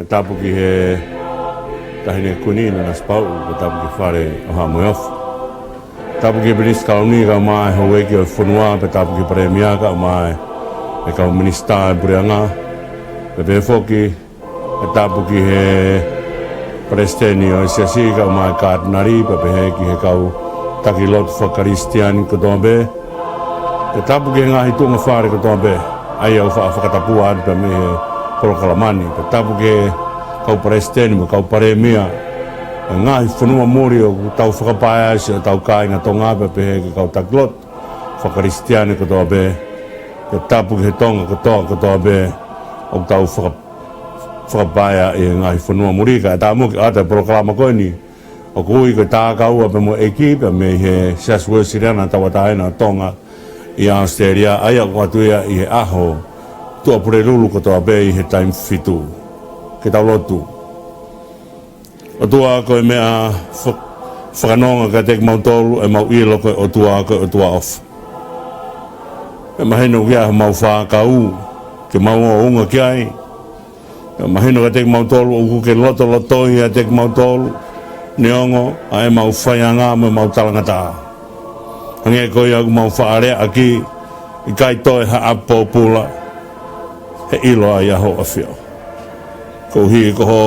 tapu ki he tahine kuni na spau ko tapu ki fare o ha mof tapu ki British Colony ka mai ho we ki funua pe tapu ki premia ka mai e ka minista brianga pe pe foki tapu ki he presteni o siasi ka mai ka nari pe pe ki he ka taki lot for Christian ko dombe te tapu ki nga hitunga fare ko dombe ai au fa tapua pe me proklamanni te tapu ki kau presteni mo kau paremia ngai funua muri o tau whakapaia si o tau kāinga tonga pe he kau taklot whakaristiane ko toa be te tapu ki he tonga ko toa be o tau whakapaia i ngai funua muri ka ta muki ata proklama koe ni o kui ko tā kaua pe mo ekipe me he siasue siriana tawataina tonga i Australia aia ko atuia i he aho tua pure lulu ko toa be i he time fitu ke tau lotu o tua ko e mea whakanonga ka tek mautolu e mau ilo ko o tua off e mahino kia mau whakau ke mau o unga kiai e mahino ka tek mautolu o ku ke loto i a tek mautolu neongo a e mau whaianga me mau talangata hange ko ia mau whaarea aki i kai toi ha apo pula he ilo a iaho a whio ko hi ko ho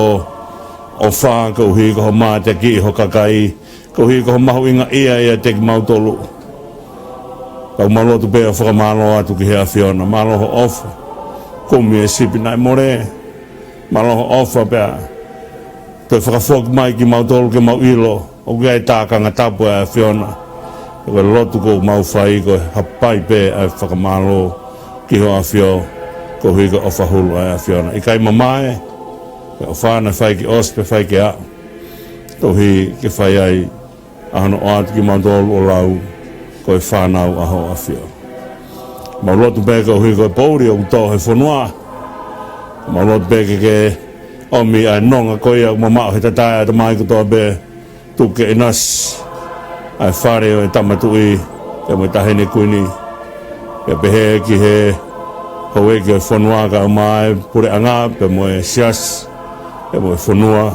o wha, ko hi ko ho mā te ki ho kakai, ko hi ko ho mahu inga ia te ki mautolu. Kau malotu pēa whakamalo atu ki hea whiona, maloho ofa. Ko mi e sipi nai more, maloho ofa pēa. Toi whakawhok mai ki mautolu ke mau ilo, o ki ai tākanga tapu a whiona. Ko lotu ko mau whai ko hapai pēa a whakamalo ki ho a whio, ko hi ko ofa hulu a whiona. I kai mamae, o whāna whai ki ospe, whai ki a. Tohi ke whai ai ahano o atu ki mautolu o lau, ko e whānau aho a whio. Mau lotu pēka o hui ko e pauri o kuto he whanua. Mau lotu pēka ke omi ai nonga ko ia mamao he tatai ata mai kutoa pē tuke i nas. Ai whare o e tamatui, e mo tahene kuini. E pehe ki he hoi ki o whanua ka mai pure anga, pe mo e sias. E mo e whanua,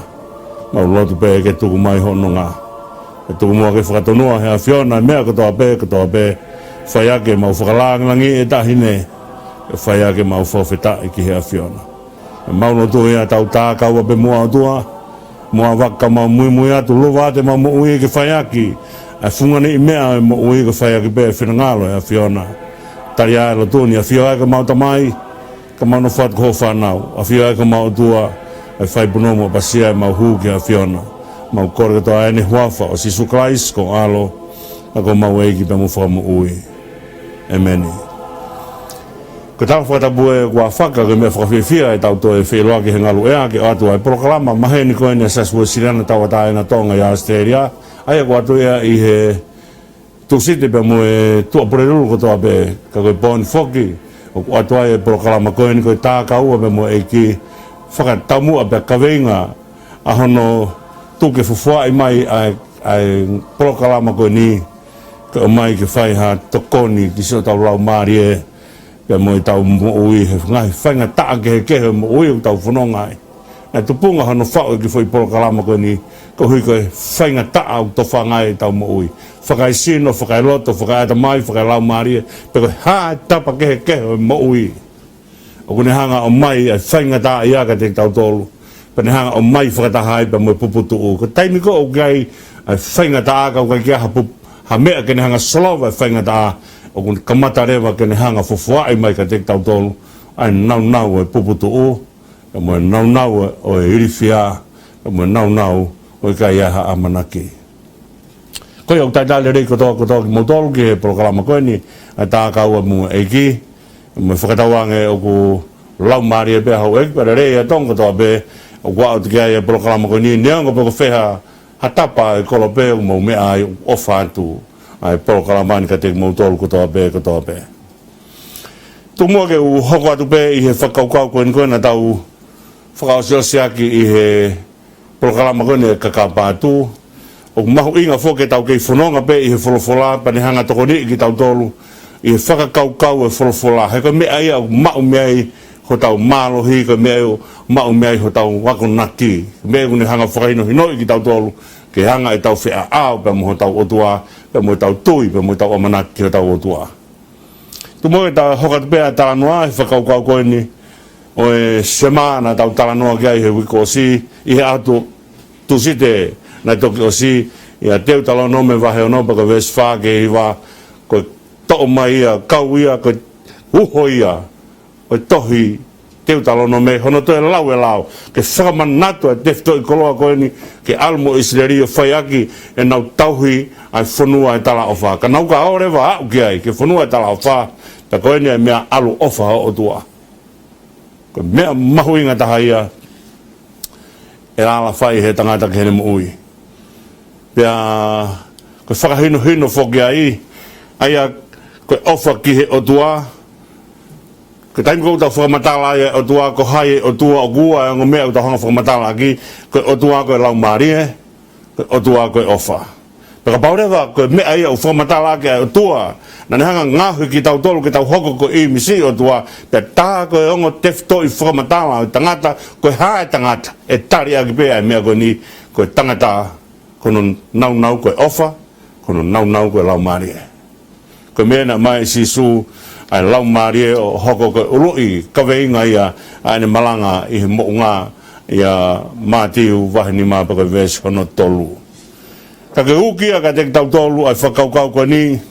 mau lotu pē ke tuku mai hononga. E tuku mua ke whakatonua hea whiona, mea katoa pē, whai ake mau whakalangangi e tahine, e whai ake mau whawheta i ki hea whiona. E mau no tu hea tau tākaua pe mua atua, mua waka mau mui atu, luwa ate mau mo ui ke whai ake, e whungani i mea e mo ui ke whai ake pē whinangalo hea whiona. Tari ae lo tuni, a whio ake mau tamai, ka mau no what ko whanau, a whio ake mau tua, e whai punomo pasia e mau hū ki a whiona. Mau kore toa ene huafa o Sisu Christ ko alo, a ko mau eiki pe mu whakamu ui. Ameni. Ko tau whatabue kua whaka ke mea whakawhiwhia e tau to e wheloa ki he ngalu ea ke atua e proklama maheni ko ene sasua sirana tawataena tonga i Australia. Aia ko atu ea i he tusite pe mu e tua purerulu ko toa pe ka koe poni whoki. O ko atua e proklama ko ene koe tākaua pe mu e ki whakatamua pe kaweinga a hono tuke fufua i mai ai proklama ko ni ka mai ke whai ha tokoni ki so tau lau maari e pe mo i tau mo ui he ngai whainga taa ke he kehe mo ui o tau whanongai e tupunga hono whao ki whai proklama ko ni ko hui koe whainga taa o to whangai tau mo ui whakai sino, whakai loto, whakai ata mai, whakai lau maari e pe koe haa tapa ke he kehe mo ui o kune hanga o mai ai whainga taa i aka te tau tolu pane hanga o mai whakatahai pa mo puputu u ko taimi ko o gai ai whainga taa ka o kai kia ha mea kene hanga slova ai whainga taa o kune kamata rewa kene hanga fufua ai mai ka te tau tolu ai nau e puputu u ka mo e nau o e irifia ka mo e nau o i kai aha amanaki koe au taitale rei kotoa ki motolu ki he proklama koe ni ai taa kaua mua eiki mo whakatawange o ku lau maari e pēhau eki para rei a tonga toa pē o kua o te kia e proklama koe ni neonga pēko wheha hatapa e kolo pē o mau mea ai ofa atu ai proklama ni ka te mau tolu kotoa pē tu mua ke u hoko atu pē i he whakaukau koe ni koe na tau whakaosiosiaki i he proklama koe ni e kakapa atu o mahu inga whoke tau kei whanonga pē i he wholofola pane hanga toko ni ki tau tolu i whakakaukau e wholofola. He koe mea ia o mau mea i ho tau malohi ko meu mau mei ho tau wako naki meu ni hanga whakaino hinoi ki tau tolu ke hanga e tau whea au pe mo tau otua pe mo tau tui pe mo tau amanaki ho tau otua tu mo e tau hoka tupea tala noa e whakaukau koe ni o e semana tau tala noa kia i he wiko si i he atu tu site na toki o si ia teu tala no me wahe ono pa ko ves whake i wa ko to mai ia kau ia ko uho ia o tohi teu tala no me hono to e lau ke whakamanatu e tefto i koloa koe ni ke almo isleri o whaiaki e nau tauhi ai whanua e tala ofa ka nau ka aorewa au ki ai ke whanua e tala ofa ta koe ni e mea alu ofa o tua ko mea mahuinga taha ia e ala whai he tangata ke hene mo ui pia ko whakahino hino whoki ai aia ko ofa ki he o tua ko taimi kou tau whakamatala ai o tua ko hai o tua o gua e ngo mea utau hanga whakamatala aki ko o tua ko e lau marie ko o tua ko e ofa paka paurewa ko mea ia o whakamatala aki o tua na ne hanga ngahu ki tau tolu ki tau hoko ko i misi o tua pia tā ko e ongo tefto i whakamatala o tangata ko e hae tangata e tari aki pia e mea ko ni ko e tangata kono nau ko e ofa kono nau ko e lau marie ko mea na mai sisu ai lau marie o hoko ko urui kaweinga ia ane malanga i he mounga ia matiu wahini mapa ko ves hono tolu ka ke ukia ka te tau tolu ai whakaukau ko ni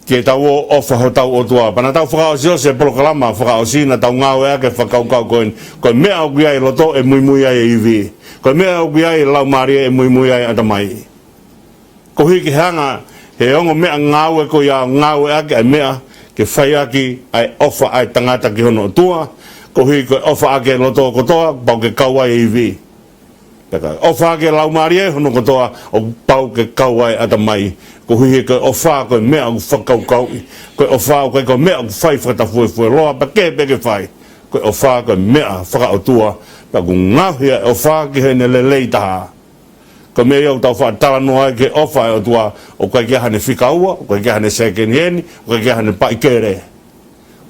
ke tau o ofa ho tau o tua pana tau whakao sio se proklama whakao sina tau ngau ea ke whakaukau ko mea o kia i loto e mui ai e iwi ko mea o kia i lau marie e mui ai atamai ko hiki hanga he ongo mea ngau e ko ia ngau e ake ai mea ke whai aki ai ofa ai tangata ki hono tua ko hui ko ofa ake loto kotoa pau ke kaua e iwi ofa ake lau marie hono kotoa o pau ke kaua e atamai ko hui ko ofa ko mea u whakaukau ko ofa ko mea u whai whakatafue loa pa ke peke whai ko ofa ko mea whakautua pa ku ngahia ofa ki hene lelei taha ko me eu tau whaatala noa ke ofa o tua o kai kia hane whikaua, o kai kia hane second hand, o kai kia hane paikere.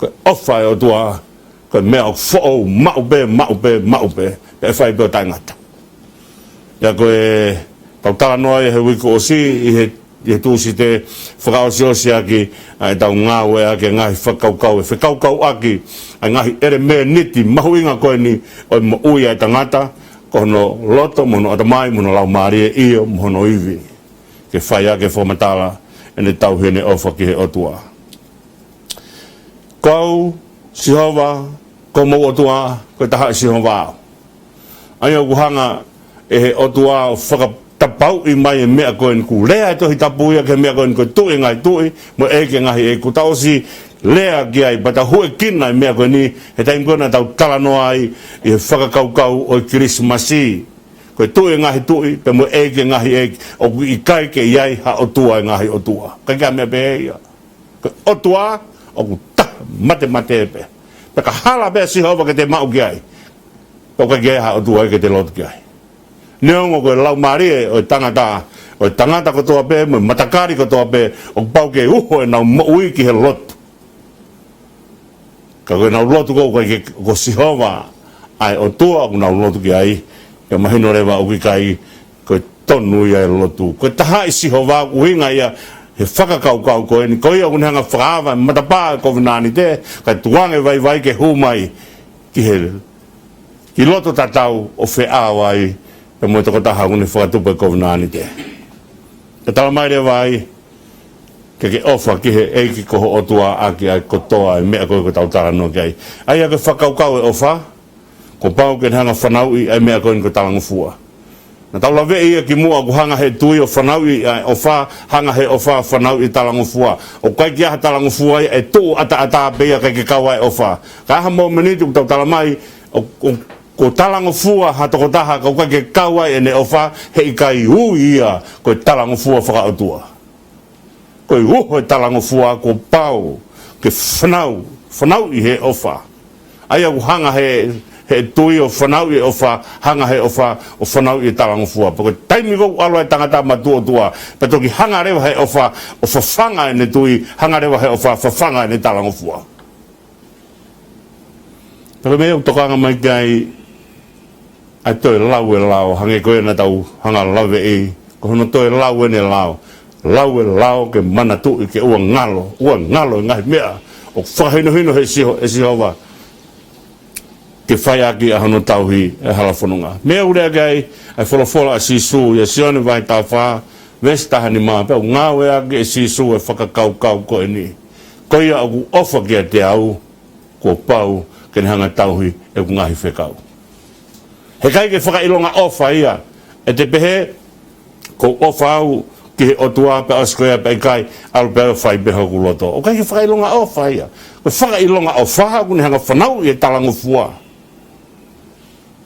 Ko ofa o tua, ko mea o who'o, maupe, pe whai peo tangata. Ia ko e tau tala noa e he wiko o si, i he tūsi te whakao si osi aki, ai tau ngāwe aki, ngahi whakaukau, e whakaukau aki, ai ngahi ere mea niti, mahuinga koe ni, o mo ui ai tangata, kono loto mono atamai mono lau marie io mono iwi ke whaia ke whamatala ene tau hene ofa ki he otua kau sihova ko mo otua ko taha sihova ai o kuhanga e he otua o whakatapau i mai e mea koen ku lea e tohi tapuia ke mea koen ko tui ngai tui mo eke ngahi e ku tausi lea ki ai pata hue kina i mea koe ni he taim kona tau tala noa ai i he whakakaukau o Krismasi koe tui ngahi tui pe mo eke ngahi eke o i kai ke iai ha o tua i ngahi o tua kai kia mea pe ia koe o tua o ku ta mate pe pe ka hala pe si hova ke te mau ki ai o kai kia ha o tua ke te lotu ki ai neongo koe lau marie o tangata ko toa pe mo matakari ko toa pe o pau ke uho e nau ui ki he lotu ka koe nau lotu ko sihova ai o tua o nau lotu ki ai ka mahino rewa o ki kai koe tonu ia e lotu koe taha i sihova uhinga ia he whakakaukau koe ni koe o kunihanga whakaava matapaa ko vinani te ka tuange vai ke humai ki lotu tatau o wheawa ai pe mo toko taha kuni whakatupa ko vinani te ka tala mai rewa ai ke ofa ki he eiki koho otua aki ai kotoa e mea koe ko tau tala no ki ai ai ake whakaukau e ofa ko pau ke hanga whanau i ai mea koe ko talangu fua na tau lawe ia ki mua ku hanga he tui o whanau i ai ofa hanga he ofa whanau i talangu fua o kai ki aha talangu fua i e tuu ata pia kai ke kawa e ofa ka aha mo meniti ku tau tala mai ko talangu fua ha toko taha ka kai ke kawa e ne ofa he i kai ui ia ko talangu fua whakautua koe uho e talango fua ko pau ke whanau i he ofa ai au hanga he tui o whanau i ofa hanga he ofa o whanau i talango fua pako taimi kou alo e tangata matua tua pa toki hanga rewa he ofa o whawhanga e ne tui hanga rewa he ofa whawhanga e ne talango fua Pero me tokanga mai kai ai toi lau hange koe na tau hanga lawe e ko hono toi lau ne lau ke mana tu ke ua ngalo ngai mea o whahino he siho wa ke whai aki a hono tauhi e hala whanunga mea urea kai ai wholofola a sisu ia sione vai tau wha vestahani maa peo ngawe aki e sisu e whakakau ko e ni ko ia aku ofa kia te au ko pau ke ni hanga tauhi e ku ngahi whekau he kai ke whakailonga ofa ia e te pehe ko ofa au ki he otua pe askoea pe kai alu pe whai beho ku loto o kai ke whakailonga ofa ia ko whakailonga ofa ku ni hanga whanau i e talango fua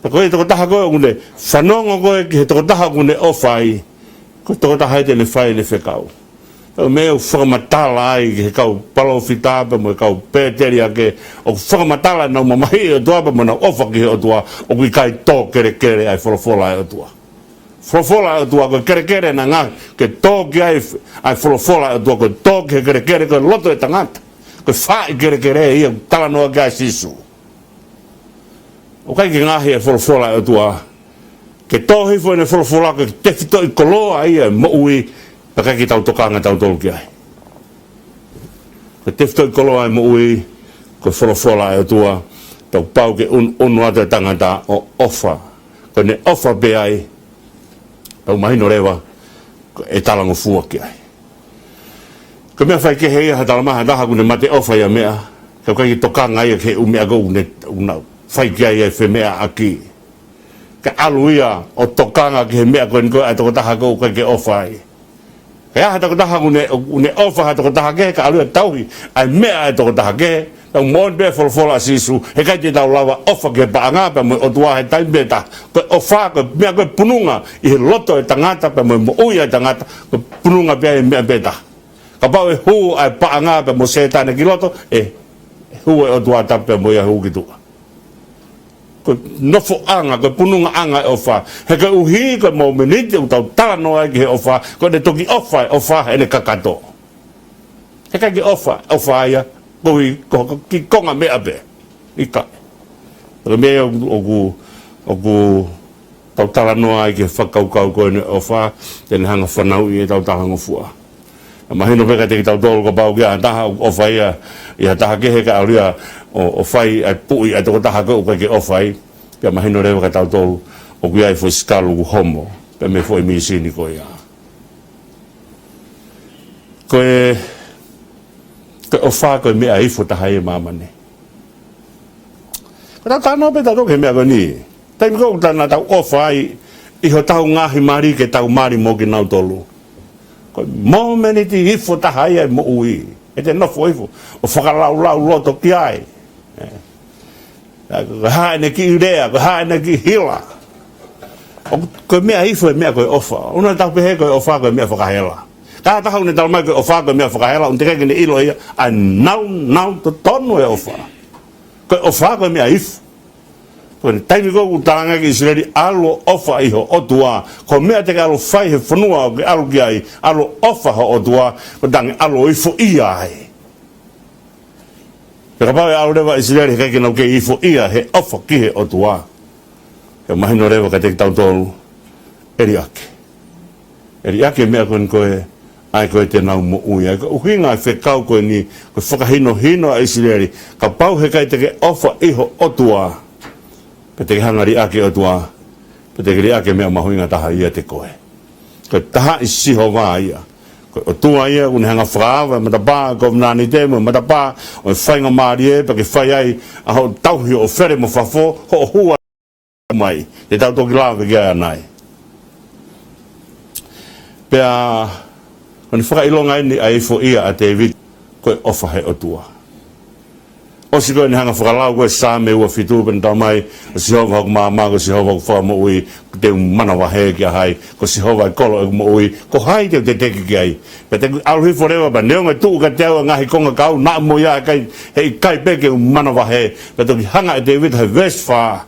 pe koe toko taha koe kune whanongo koe ki he toko taha kune ofa i ko toko taha te le whai le whekau me o whakamatala ai ke kau palo fitape mo kau peteria ke o whakamatala na mamahi o tua pa mana ofa ki o tua o ki kai tō kere ai wholofola ai o tua wholofola ai o tua ko kere na ngā ke tō ki ai wholofola ai o tua ko tō ki kere ko loto e tangata ko whai kere ia tala noa ki ai sisu o kai ki ngahi ai wholofola ai o tua ke tō hifo ene wholofola ko te fito i koloa ia mo ui pakai ki tau tokanga tau tolu ki ai. Ko tefto i kolo ai mo ui, ko wholofola ai o tua, tau pau ke unu ata tangata o ofa. Ko ne ofa pe ai, tau mahino rewa, ko e talango fua ki ai. Ko mea whai ke heia ha talamaha taha kune mate ofa ia mea, kau kai ki tokanga ia ke umea go una whai ki ai e whe mea aki. Ka alu ia o tokanga ki he mea koe ni koe ai toko taha go kai ke ofa ai. Kaya hata ko taha une ofa hata ko taha ke ka alu tauhi ai mea ai toko taha ke tau mon be folfola sisu he kai te tau lawa ofa ke paanga pe mo o tua he tai beta ko ofa ko mea ko pununga i he loto e tangata pe mo uia tangata ko pununga pe ai mea beta ka pau e hu ai paanga pe mo setane ki loto e hu e o tua tape mo ia hu ki tua ko nofo anga ko pununga anga ofa he ka uhi ko mo menite u tau tala no ai ke ofa ko de toki ofa ene kakato he ka ki ofa ia ko ki konga me abe ika ko me o tau tala no ai ke whakau ko ene ofa tene hanga whanau i tau tahanga fua ma hino peka te ki tau tolu ko pau kia taha ofa ia taha ke he ka alia o fai ai pui ai toko taha ko ke ofai pe mahino rewa ka tau tolu o ki ai foi skalu homo pe me foi misini ko ia ko ofa ko me ai fo taha e mamane ko tau tano pe tau ke me ko ni tai ko tana tau ofai i ho tau ngahi mari ke tau mari mo ki nau tolu ko mo meni ti ifo taha e mo ui e te nofo ifo o whakalau loto ki ai ko haene ki urea, ko haene ki hila. Ko mea ifo e mea koe ofa. Una tau pehe koe ofa koe mea whakahela. Ka taha une talmai koe ofa koe mea whakahela, un te kei kene ilo ia, ai nau to tonu e ofa. Koe ofa koe mea ifo. Koe ni taimi koku talanga ki Israeli, alo ofa iho otua. Ko mea teke alo whai he whanua o ke alo ki ai, alo ofa ho otua, ko tangi alo ifo ia ai. Ka pau e alo rewa Israeli kai ke nau ke ifo ia he ofa ki he otua. Ka mahino rewa ka te tau tolu eri ake. Eri ake mea koe ai koe te nau mo ui. Ai ka uhinga e whekau koe ni koe whakahino a Israeli. Ka pau he kai te ke ofa iho otua. Ka te ke hangari ake otua. Ka te ke ri ake mea mahuinga taha ia te koe. Ka taha i siho wā ia. O tua ia un hanga whaawa matapā ko nani te mo matapā o whainga maari e pa ke whai ai a ho tauhi o where mo whafo ho hua mai te tau toki lawe ki aia nai pea o ni whakailonga ini a ifo ia a te vit koe ofa he o tua o si koe ni hanga whakalau koe sāme ua fitu pen tau mai o si hova hok māma ko si hova hok wha mo ui te mana wahe ki a hai ko si hova i kolo e mo ui ko hai te teki ki ai pe te aluhi forewa pa neonga tuu ka te awa ngahi konga kau na mo ia kai hei kai peke mana wahe pe toki hanga e te vit he vesfa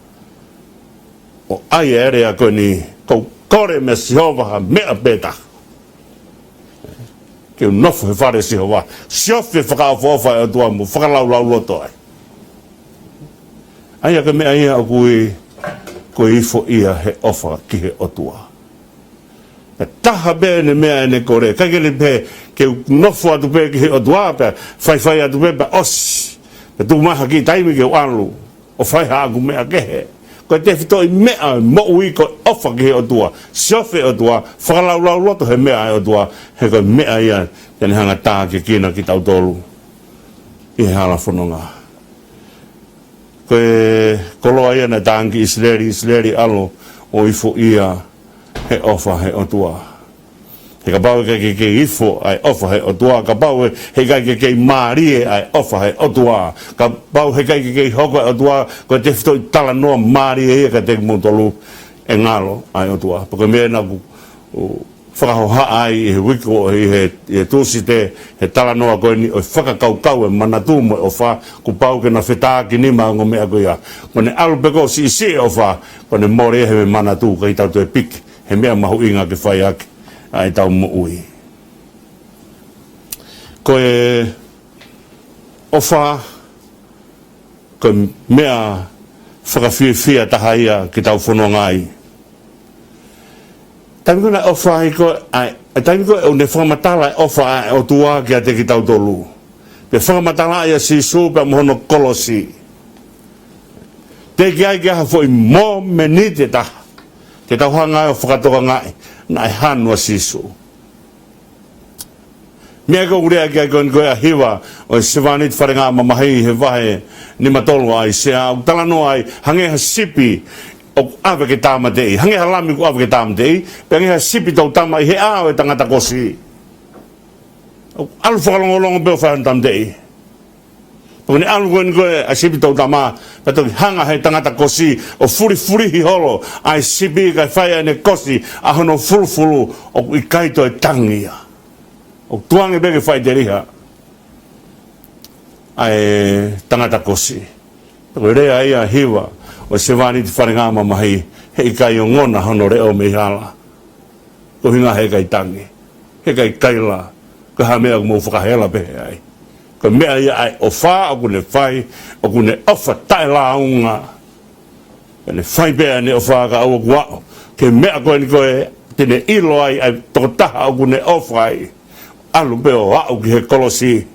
o ai ere a koe ni kou kore me si hova ha mea peta ke un nofo he whare si hoa. Siofi whakaafofa e tua mu, whakalau loto ai. Aia ka me aia o kui fo ia he ofa ki he otua. Taha be ne mea ne kore, kai le pe ke nofo atu pe ki he otua pe, fai atu pe os, pe tu maha ki taimi ke walu, o fai hagu mea kehe. Ko te fito I mea mo ui ko ofa ki he otua, siofe otua, whakalau loto he mea he otua, he ko mea ia, tene hanga tā ke kina ki tau tolu, I he hala whanonga. Koe koloa ia na tāngi Israeli alo, o ifo ia, he ofa he otua. He ka pau ke ifo ai ofa he otua. Ka pau he ke maarie ai ofa he otua. Ka pau he ke hoko he otua. Ko te fito I tala noa maarie ka te mutolu e ngalo ai otua. Pako mea na whakahoha ai he wiko he tūsi te he tala noa koe ni o whakakaukau e manatu mo o wha ku pau ke na whetā ki nima ngo mea koe ia. Ko ne alu peko si o wha ko ne more he me manatu ka I tau te piki. He mea mahu inga ke whai ake, ai tau mo ui. Koe ofa, koe mea whakawhiwhia taha ia ki tau whono ngai. Taimi koe ofa I koe, taimi koe o ne whakamatala ofa ai o tua ki a te ki tau tolu. Pe whakamatala ia si su pe mohono kolosi. Te ki ai ki aha fo I mo menite taha. Te tau hanga o whakatoka ngai, na e hanua sisu. Mea ko urea ki a koe a hiwa, o e sewanit wharenga mamahi he wahe ni matolo ai, se a utalano ai, hangeha sipi o awe ke tāmatei, hangeha lami ko awe ke tāmatei, pe hangeha sipi tau tama I he awe tangata kosi. O alu whakalongolongo peo whahan tāmatei. Pako ni alu koe a sipi tau tama, pato hanga he tangata kosi o furi hi holo ai sipi kai whaia ne kosi a hono fulu o I kaito e tangia. O tuange beke whai te riha ai tangata kosi. Pako rea ia hiwa o se wani te wharenga mamahi he I kai o ngona hono reo me hala. Ko hinga he kai tangi, he kai kaila, ko ha mea mo whakahela behe ai. Ko mea ia ai o wha o kune whai, o kune ofa tae launga. Kone whai bea ne o wha ka au wao. Ke mea koe ni koe tene ilo ai tokotaha o kune ofa ai. Alu beo au ki he kolosi.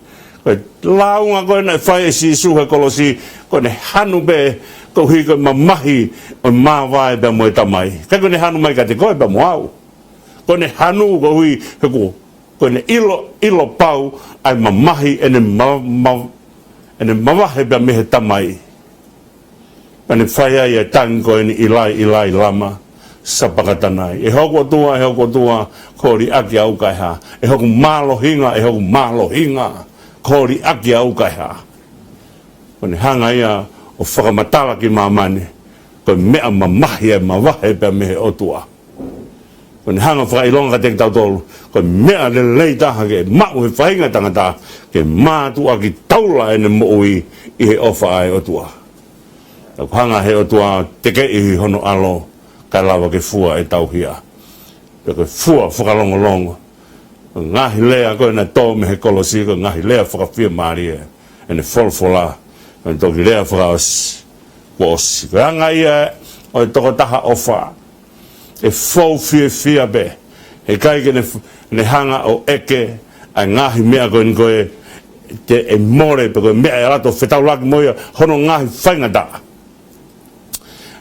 Koe launga koe na whai e si su he kolosi. Kone hanu be ko hui koe mamahi o mawai bea moe tamai. Kai kone hanu mai ka te koe bea mo au. Kone hanu ko hui he ko. Kone ilo pau ai mamahi ene mawahe bea mehe tamai. Kone whaia ia tangi koe ni ilai lama sapakatanai. E hoko tua, kori aki au kaiha. E hoko malo hinga, kori aki au kaiha. Kone hanga ia o whakamatala ki mamane. Kone mea mamahi e mawahe bea mehe otua. Kone hanga whakailonga ka teki tau tolu. Koe mea le leitaha ke mau he whainga tangata ke mātua ki taula ene moui I he ofa ai otua. Ko hanga he otua teke I hono alo kai lawa ke fua e tauhia. Ko fua whakalongolongo. Ngahi lea koe na tō me he kolosi ko ngahi lea whakawhia maria ene folfola. Koe toki lea whakaos osi. Ko hanga ia o e toko taha ofa e fau fia be. He kai ke ne hanga o eke a ngahi mea koe ni koe te e more pe koe mea e rato whetau laki moia hono ngahi whaingata.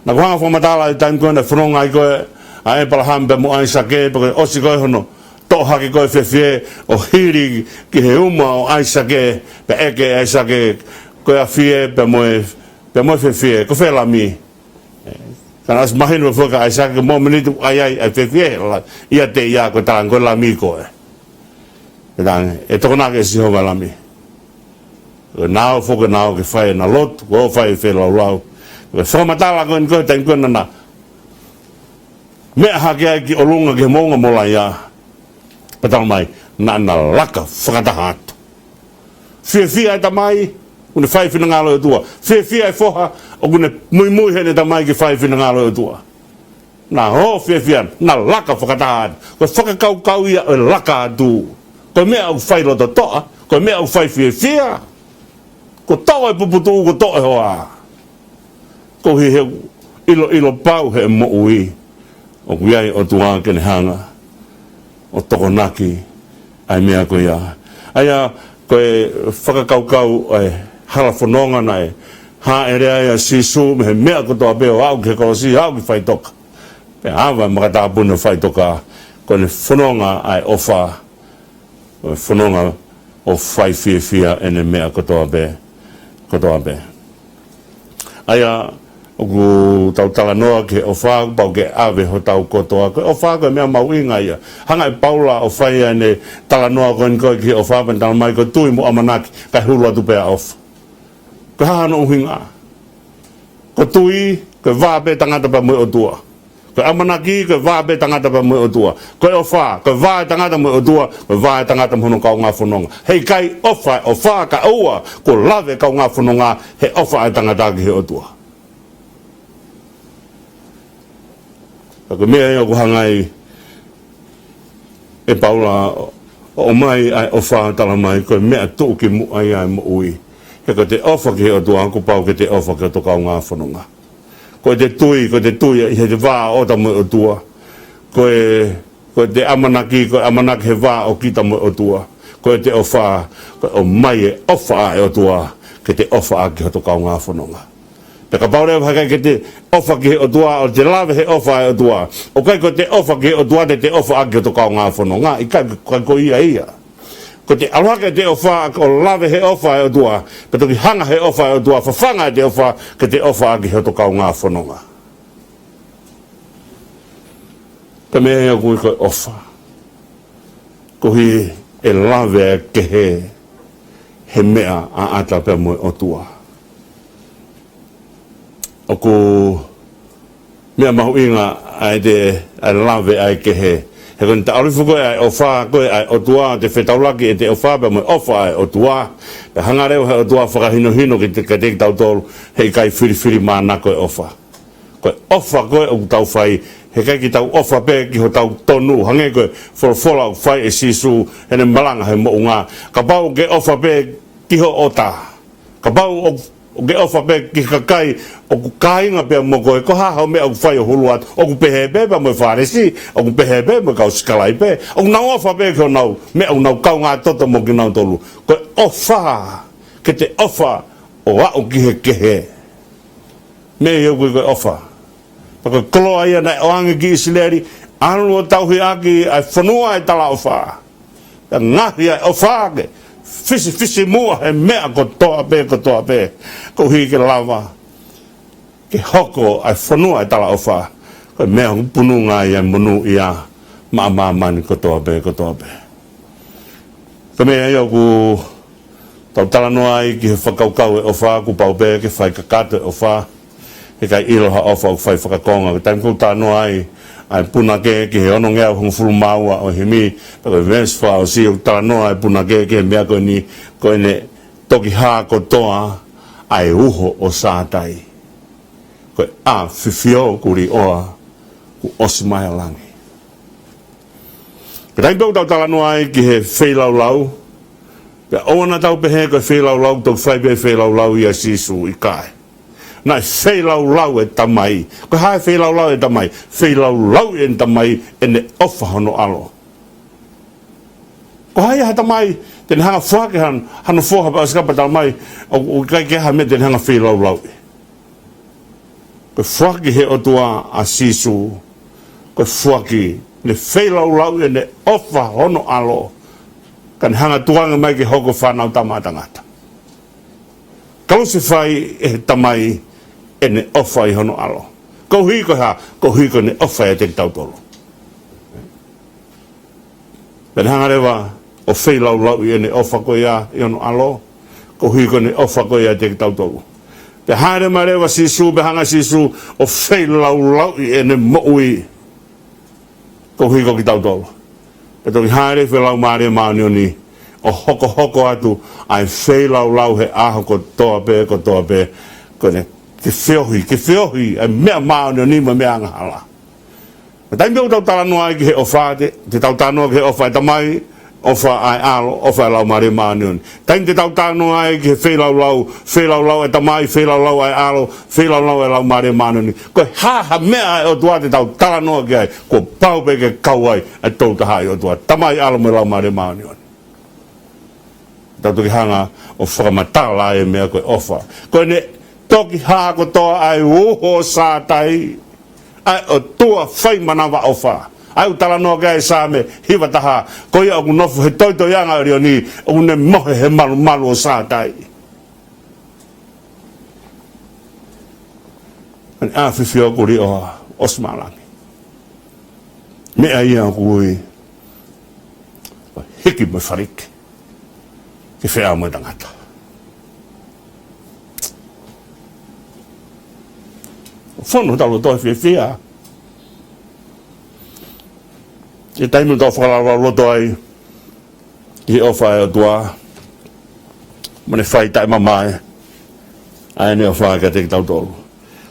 Na ko hanga whamatala I taim koe na whanonga I koe a e palaham pe mo aisake pe koe osi koe hono tohake koe whewhie o hiri ki he uma o aisake pe eke aisake koe a whie pe moe whewhie ko whelami. Kana as mahinu whaka aisake mo menitu ai whewhie ia te ia koe tāng koe lami koe. E toko nake si hova lami. Nao whoka nao ke whae na lotu, ko whae whelau lau. Whakamatala koe ni koe taim koe nana. Mea hake ai ki olunga ke monga mola ia. Patalo mai, na laka whakataha atu. Whia ai tamai, kune whae whina ngalo e tua. Whia ai whoha, o kune mui hene tamai ki whae whina ngalo e tua. Na ho whia, na laka whakataha atu. Ko whakakau ia e laka atu. Ko mea au whai roto toa, ko mea au whai whia. Ko toa e puputu, ko toa e hoa. ko he ilo pau he mo ui o kuiai o tua kene hanga o tokonaki ai mea ko ia aia ko e whakakaukau ai hala whanonga nei ha ere ai sisu me mea ko toa peo au ke korosi au ki whaitoka pe awa makatapuna whaitoka ko ne whanonga ai ofa whanonga o whaifia ene mea ko toa pe aia o ku tau tala noa ke o wha pau ke awe ho tau kotoa ko o wha ko mea mau inga ia hangai paula o whai ane tala noa ko nko ke o wha pen tala mai ko tui mo amanaki kai hulu atu pea off ko hahano uhinga ko tui ko wape tangata pa mui o tua ko amanaki ko wape tangata pa mui o tua ko o wha ko wae tangata mui o tua ko wae tangata mhono kau ngā whanonga hei kai o wha ka ua ko lave kau ngā whanonga he o wha tangata ki he o tua ko mea ko hangai e paula o mai ai o wha tala mai ko mea tō ki mu ai mo ui ke ko te ofa ki o tua ko pau ke te ofa ki o toka o ngā whanonga ko te tui i he te wā o ta mo o tua ko te amanaki he wā o kita mo o tua ko te ofa ko o mai e ofa ai o tua ke te ofa ki o toka o ngā whanonga te ka paure haka ke te ofa ki o tua o te lawe he ofa o tua o kai ko te ofa ki o tua te ofa aki o toka o ngā whanonga i kai ko ia ko te aluaka te ofa o lawe he ofa o tua pe toki hanga he ofa o tua whawhanga te ofa ke te ofa aki o toka o ngā whanonga ka mea hea kui ko ofa ko hi e lawe ke he mea a ata pe mo o tua o ku mea mahu inga ai te lawe ai ke he kon ta arifu ko ai o wha ko ai o tua te whetaulaki e te o wha pa mo ofa ai o tua te hangareo he o tua whakahino hino ki te tau tolu hei kai whiri mana ko e ofa ko e o tau whai he kai ki tau ofa pe ki ho tau tonu hange ko fola whai e sisu hene malanga he mo unga ka pau ke ofa pe ki ho ota ka pau o ke ofa pe ki kakai o ku kainga pe mo ko ha me o fai o huluat o ku pehe pe mo faresi o ku pehe pe mo ka skalai pe o na ofa pe ko nau me o nau kau nga toto mo ki nau tolu ko ofa ke te ofa o wa o ki he me yo ko ofa ko kolo ai na o anga ki sileri anu o tau hi aki ai whanua e tala ofa ngahi ai ofa ke fisi mua he mea ko toa pe ko hi ke lava ke hoko ai whanua e tala ofa ko mea punu ngā ia munu ia mani ko toa pe ko mea ia ku tau tala noa ai ki he whakaukau e ofa ku pau pe ke whai kakata e ofa he kai iroha ofa o whai whakakonga ko taim kou tā noa ai ai puna ke he ono ngea hong fulu maua o he mi ko vesfa o si o tala noa ai puna ke mea ko ni ko ene toki ha ko toa ai uho o sātai ko a fifio kuri oa ku osimai langi ko taim kou tala noa ai ki he wheilau pe ona tau pehe ko wheilau tau whai pe wheilau i a sisu i kai na wheilau e tamai ko hae wheilau e tamai wheilau e tamai ene ofa hono alo ko hae ha tamai ten hanga whake hana whoha pa askapa tamai o kai ke ha me ten hanga wheilau ko whake he o tua a sisu ko whake ne wheilau ene ofa hono alo kan hanga tuanga mai ke hoko whanau tamatangata kau se whai e tamai ene ofa i hono alo. Ko hiko ne ofa e te tautolo. Pena hangarewa o wheilau i ene ofa ko ia i hono alo, ko hiko ne ofa ko ia te tautolo. Pe haere marewa sisu, pe hanga sisu o wheilau i ene moui, ko hiko ki tautolo. Pe toki haere whelau maare maanioni, o hoko atu, ai wheilau he aho ko toa pe, ko ne ke whiohi, ai mea maone ni mea ngahala. Taimeo tau tala noa ki he ofa te tau tanoa ki he ofa tamai, ofa ai alo ofa lau mare manion tain te tau tano ai ke whelau e tamai whelau ai alo whelau e lau mare manion ko ha mea o tua te tau tala noa ke ai ko pau pe ke kau ai e tau tahai o tua tamai alo me lau mare manion tau toki hanga o whakamatala e mea koe ofa ko ne toki ha ko toa ai uho sātai ai o tua whai manawa ofa ai utala no ga sa me hiva taha ko ia ku no he toi anga rio ni une mohe he malu sa tai an afifio ko ri o osmalangi me ai a kui hiki me farik ke fea mo tangata fono talo to fia e taimi tau whakalawa loto ai i ofa e o tua mane whai tai mamai ai ne o whai ka te tau tolu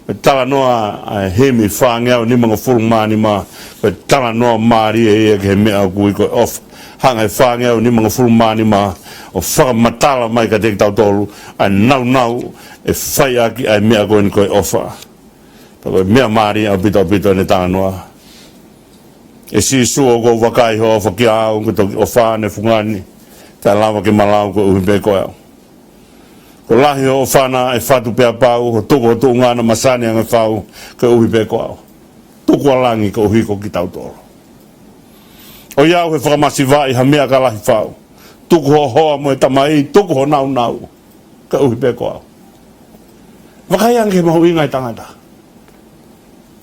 me tala noa ai hemi whangea ni mga furumani ma me tala noa maari e ia ke he mea kui koe ofa hanga e whangea ni mga furumani ma o whakamatala mai ka te tau tolu ai nau e whai aki ai mea koe ni koe ofa tako mea maari au pito ne tala noa e si suo ko wakai ho whakia au o whāne whungani ta lawa ke malau ko uhipe koe ko lahi o whana e whatu pia pau ho tuko o tuungana masani anga whau ko uhipe koe tuko alangi ko uhiko ki tau toro o iau he whakamasi vai ha mea ka lahi whau tuko ho hoa mo e tamai tuko ho nau ko uhipe koe wakai ange mahu ingai tangata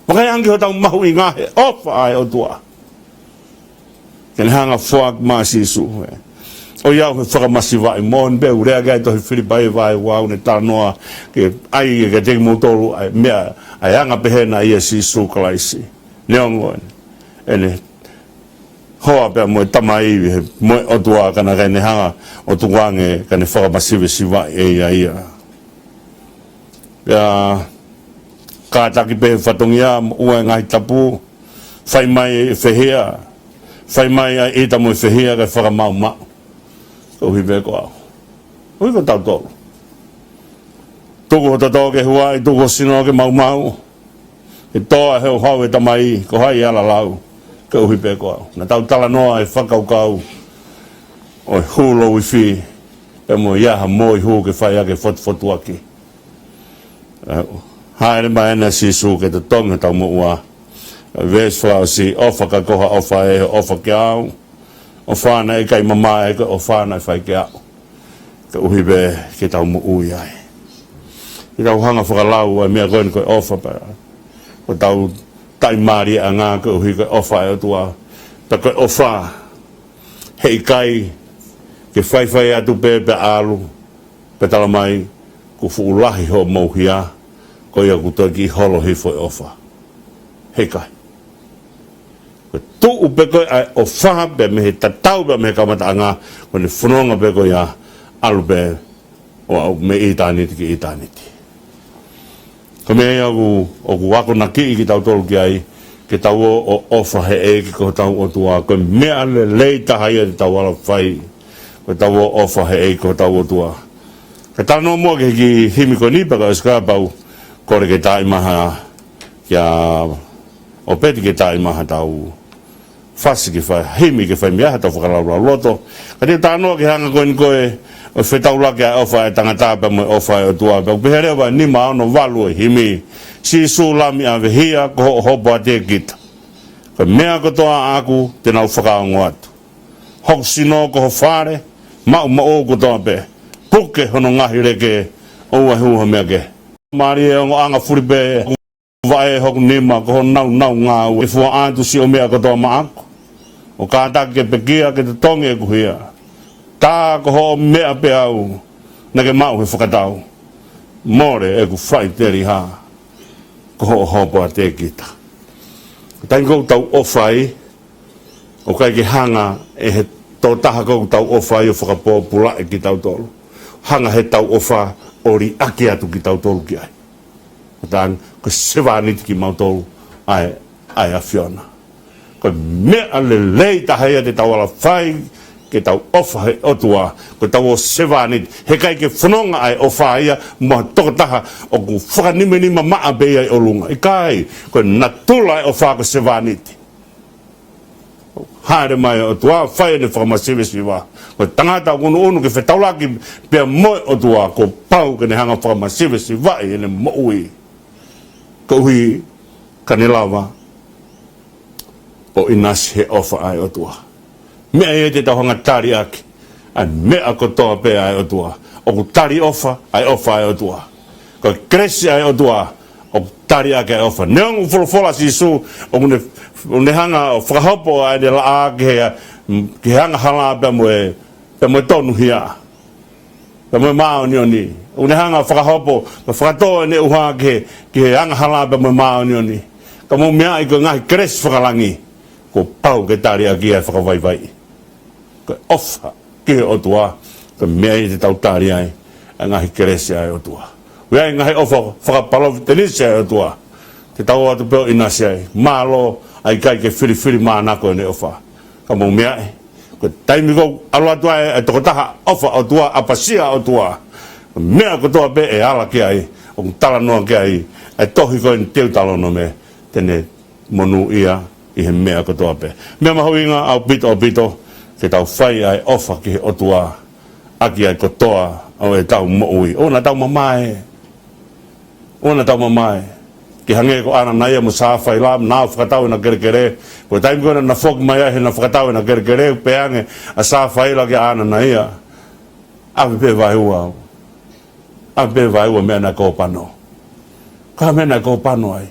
wakai ange ho tau mahu ingai he ofa ai o tua ken hanga fuak masisu o iau he whakamasi vai mon be urea gai to he whiripai vai wau ne tanoa ke ai ke te motoru ai mea ai anga pehena ia sisu kalaisi neongoen ene hoa pe mo tamai mo o tua kana kai ne hanga o tuange kana whakamasi vai ia ya ka taki pe whatongia ua ngai tapu whai mai whehea whai mai a e tamu whehea kai whakamau mau ko hipe ko au ui ko tau tolu tuku ho tato ke huai tuku sino ke mau e toa heo hau e tamai ko hai ala lau ko hipe ko au na tau tala noa e whakaukau o e hulo i whi e mo iaha mo i hu ke whai ake fotu aki haere mai ena sisu ke te tonga tau mo ua ves flau si ofa ka koha ofa e ofa ke au o whana e kai mama e o whana e whai ke au ke uhibe ke tau mo ui ai i tau hanga whakalau ai mea koen koe ofa para o tau tai mari a ngā ke uhi koe ofa e o tua ta koe ofa hei kai ke whai atu pe alu pe tala mai ku fuulahi ho mauhia ko ia ku toki holo hifo e ofa hei kai tu upe koe ai o whaha pe me he tatau pe me he kamata anga ko ne whanonga pe koe ia alu pe o me i tāniti ki i tāniti ko me ia o ku wako na ki i ki tau tolu ki ai ke tau o ofa he e ki ko tau o tua ko mea le lei taha ia te tau ala whai ko tau o ofa he e ki ko tau o tua ke tau no mua ke ki himi ko nipa ka eska pau kore ke tai maha kia o peti ke tai maha tau fasi ke whai himi ke whai mea tau whakalaura loto ka te tānoa ke hanga koen koe o whetaula ke a ofa e tangata pa mo ofa e o tua pa pehere wa ni ma ono walu e himi si su lami a vehia ko hopo a te kita ka mea ko toa aku te nau whakaongo atu hok sino ko ho whare mau o ko toa pe puke hono ngahi reke o a huha mea ke mari e ongo anga furipe vae hok nima ko nau ngā ue fua antu si o mea ko toa ma aku o kātaki ke pekia ke te tonge e kuhia tā ko ho mea pe au na ke mau he whakatau more e ku whai teri ha ko ho hopo a te kita tain kou tau ofai o kai ke hanga e he tō taha kou tau ofai o whakapōpula e ki tau tolu hanga he tau ofa ori ake atu ki tau tolu ki ai tāng ko sewaniti ki mau tolu ai a whiona ko mea le lei taha ia te tau ala whai ke tau ofa he otua ko tau sevani he kai ke fononga ai ofa ia mo tokataha o ku whakanime ni ma maa be ai olunga i kai ko natula ai ofa ko sevani haere mai otua whae ne whakamasiwe siwa ko tangata unu ke whetaulaki pia moe otua ko pau ke ne hanga whakamasiwe siwa i ene moui ko hui kanilawa o inasi he ofa ai otua mea e te tauhanga tari ake a mea kotoa pe ai otua o ku tari ofa ai otua ko kresi ai otua o tari ake ai ofa neongu folofola si su o ne hanga o whakahopo ai de la ake ke hanga hala pe moe tonu hia pe moe mao ni oni o ne hanga whakahopo pe whakatoa ne uha ke hanga hala pe moe mao ni oni ka mo mea i ko ngahi kresi whakalangi ko pau ke tari ake ai whakawaiwai ko ofa ke otua ko mea i te tau tari ai a ngahi kresi ai otua wea i ngahi ofa whakapalo tenisi ai otua te tau atu peo inasi ai malo ai kai ke whiri mānako ne ofa ka mo mea e ko taimi ko alo atua e tokotaha ofa otua apasia otua mea kotoa pe e ala ke ai o tala noa ke ai e tohi ko in teu talo no me tene monu ia i he mea kotoa pe mea mahoinga au pito te tau whai ai ofa ki he otua aki ai kotoa au e tau moui ona tau mamae ki hange ko ana naia mo sa whai lam nao whakatau na kerekere ko taimi kona na whok mai ahe na whakatau na kerekere peange a sa whai la ki ana naia awe pe vai ua mea na kōpano ka mea na kōpano ai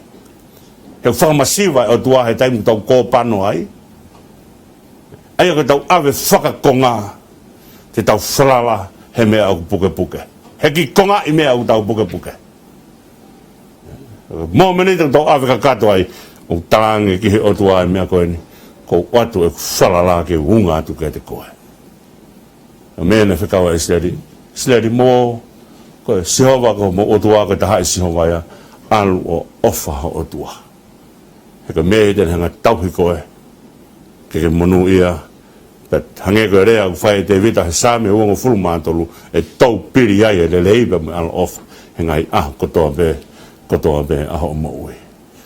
ke whakamasiwa o tua he taimi tau kōpano ai ai ko tau awe whakakonga te tau whalala he mea au puke he ki konga i mea au tau puke mo mene tau awe kakato ai o tarange ki he otua ai mea koe ni ko watu e whalala ke unga atu ke te koe mea ne whikawa e sleri mo ko sihova ko mo otua ko taha i sihova ia alu o ofa ho otua he ka mea hiten hanga tauhi koe ke monu ia but hange ko rea ku whae te vita he sāme uongo fulu mātolu e tau piri ai e le leiba me ala ofa he ngai kotoa be aho mo ui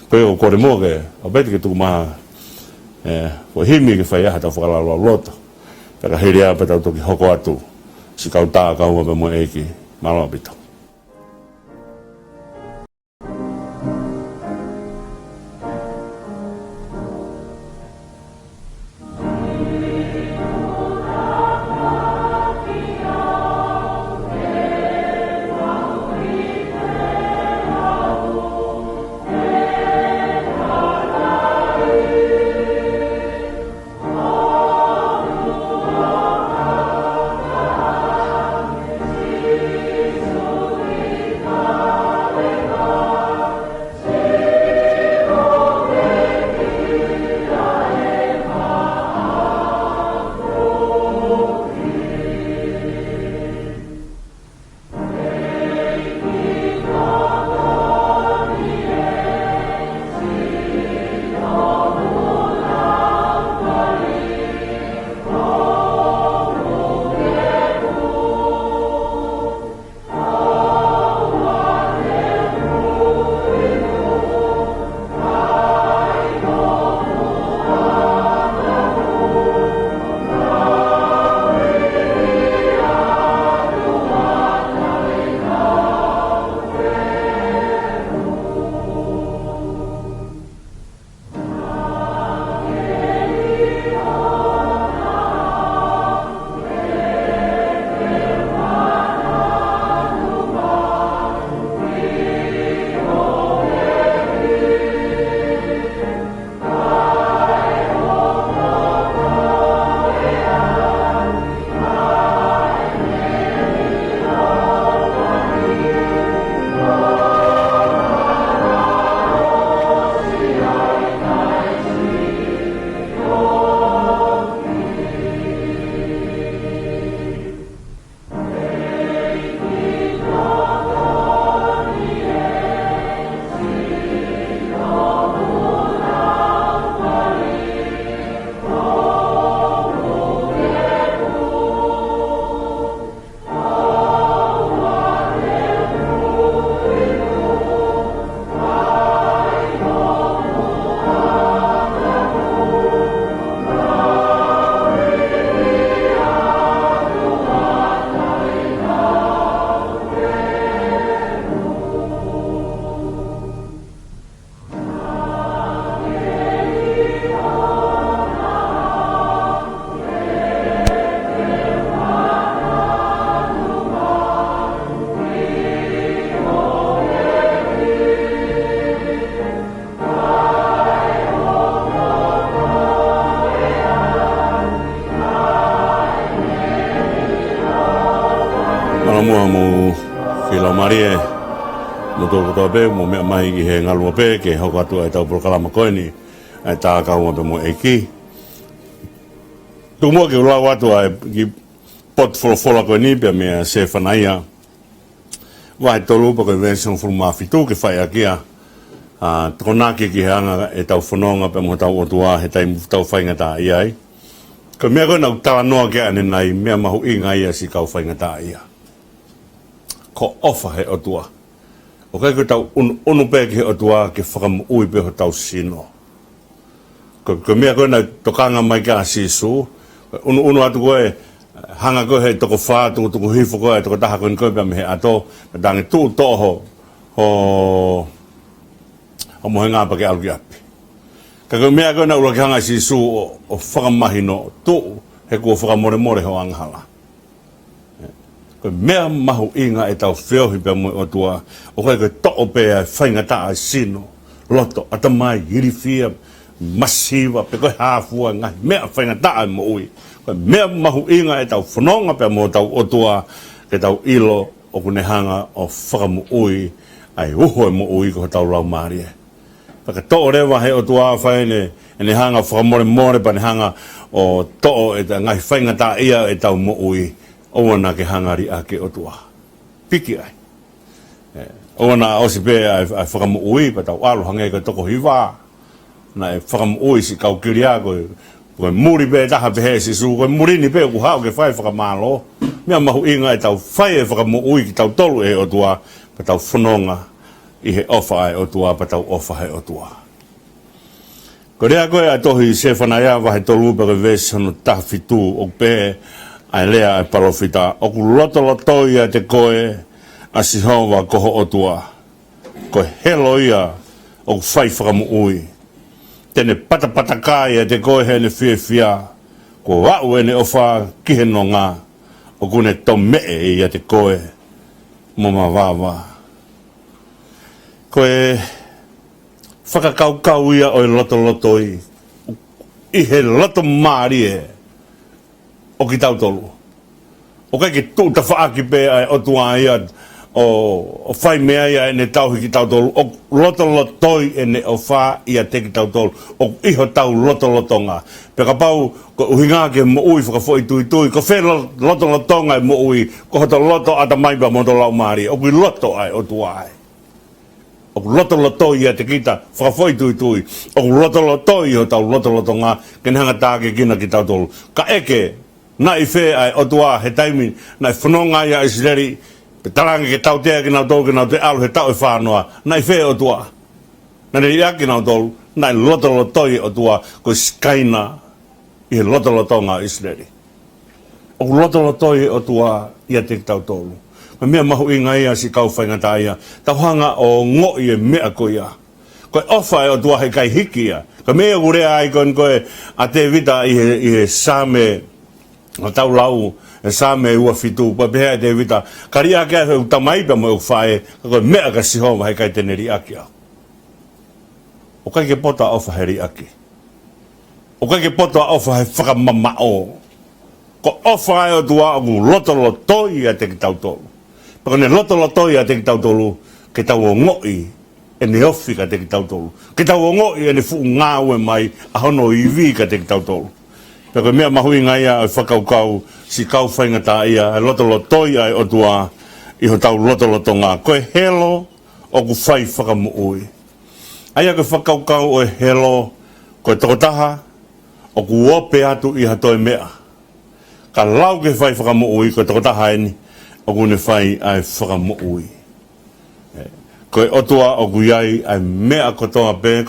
koe o kore mo ke o beti ke tuku maha ko himi ke whae aha tau whakalaloa loto peka hiri a pe tau toki hoko atu si kau taa kau pe mo eiki maloa pito Oh marie mo to be mo me mai ki he ngalu pe ke ho ka tu ai tau programa ko ni ai ta ka mo mo eki tu mo ke la wa tu ai ki pot for ko ni pe me se fanaia wa to lu ko version fu ma fitu ke fai akia tona ki hanga e tau whanonga pe mo tau otua he tau whaingata i ai. Ko mea koe nau tawa noa ke ane nei mea mahu inga ia si kau whaingata ia. Ko ofa he otua. O kai koe tau unu pe ki he otua ke whakamu ui pe ho tau sino. Ko mea koe nau tokanga mai ka sisu. Unu atu koe hanga koe he toko wha, tuku hifo koe, toko taha koe koe pe me he ato. Me tangi tu toho ho mo ngā pa ke alu ki api. Ka koe mea koe na ula ki hanga si su o whakamahino tu he kua whakamore ho anghala. Koe mea mahu inga e tau whiohi pia mo o tua o koe to'o pia whaingata a sino loto atamai hirifia masiva pe koe hāfua ngai mea whaingata a mo ui. Koe mea mahu inga e tau whanonga pia mo tau o tua ke tau ilo o kune hanga o whakamu ui ai uho e mo ui ko tau lau maari e. Paka to'o rewa he o tua whai ne hanga whakamore pa ne hanga o to'o e ta ngai whaingata ia e tau mo ui o wana ke hanga ri ake o tua. Piki ai. O wana osi pe ai whakamu ui pa tau alu hange ka toko hiwa. Na e whakamu ui si kau kiria koe muri pe taha pe he si su koe muri ni pe ku hao ke whai whakamalo. Mea mahu inga e tau whai e whakamu ui ki tau tolu e o tua pa tau whanonga. I he ofa ai o tua pa tau ofa ai o tua. Ko rea koe a tohi se whanaya wahe tolu pa ke vesi hano tahwhitu o pe ai lea ai parofita. O ku loto ia te koe a si hawa koho o tua. Ko helo ia o ku whai whakamu ui. Tene pata ka ia te koe he ne whia. Ko wau e ne ofa kihe no ngā. O kune to mee ia te koe. Moma wawa. Koe whakakau ia o loto i he loto maari e o ki tau tolu. O kai ke tūta whaaki pe ai o tua ia o whai mea ia e ne tauhi ki tau tolu. O loto i e ne o wha ia te ki tau tolu. O iho tau loto ngā. Peka pau ko uhinga ke mo ui whakafoi tui. Ko whe loto ngā mo ui. Ko hoto loto ata maipa mo to lau maari. O kui loto ai o tua ai. O loto ia te kita whakafoi tui. O loto i o tau loto ngā. Kene hanga tāke kina ki tau tolu. Ka eke, na i whē ai o tua he taimi, na i whanonga ia Israeli, pe tarangi ke tau tea ki nau tolu, ki nau te alu he tau e whānoa. Na i whē o tua. Na ne ia ki nau tolu, na i loto i o tua, ko skaina i he loto ngā Israeli. O loto i o tua ia te ki tau tolu. Ma mea mahu inga ia si kau whaingata ia. Tau hanga o ngoi e mea ko ia. Koe ofa e o tua he kai hiki ia. Ka mea urea ai koe a te vita i he same, a tau lau, e same ua fitu, pa pehea te vita. Ka ria kia he utamaipa mo e whae, ka koe mea ka sihoma he kai tene ri aki au. O kai ke pota ofa he ri aki. O kai ke pota ofa he whakamama o. Ko ofa e o tua o loto i a te ki tau tolu. Paka ne loto ia te ki tau tolu, ke tau o ngoi e ne ofi ka te ki tau tolu. Ke tau o ngoi e ne fu ngāwe mai a hono i vi ka te ki tau tolu. Paka mea mahui ngai a whakaukau si kau whaingata ia e loto ia e o tua i ho tau loto ngā. Koe helo o ku whai whakamu ui. Aia koe whakaukau o e helo koe tokotaha o ku ope atu i hatoi mea. Ka lau ke whai whakamu ui koe tokotaha eni. O kune whai ai whakamu ui. Koe otua o kuiai ai mea kotoa pe,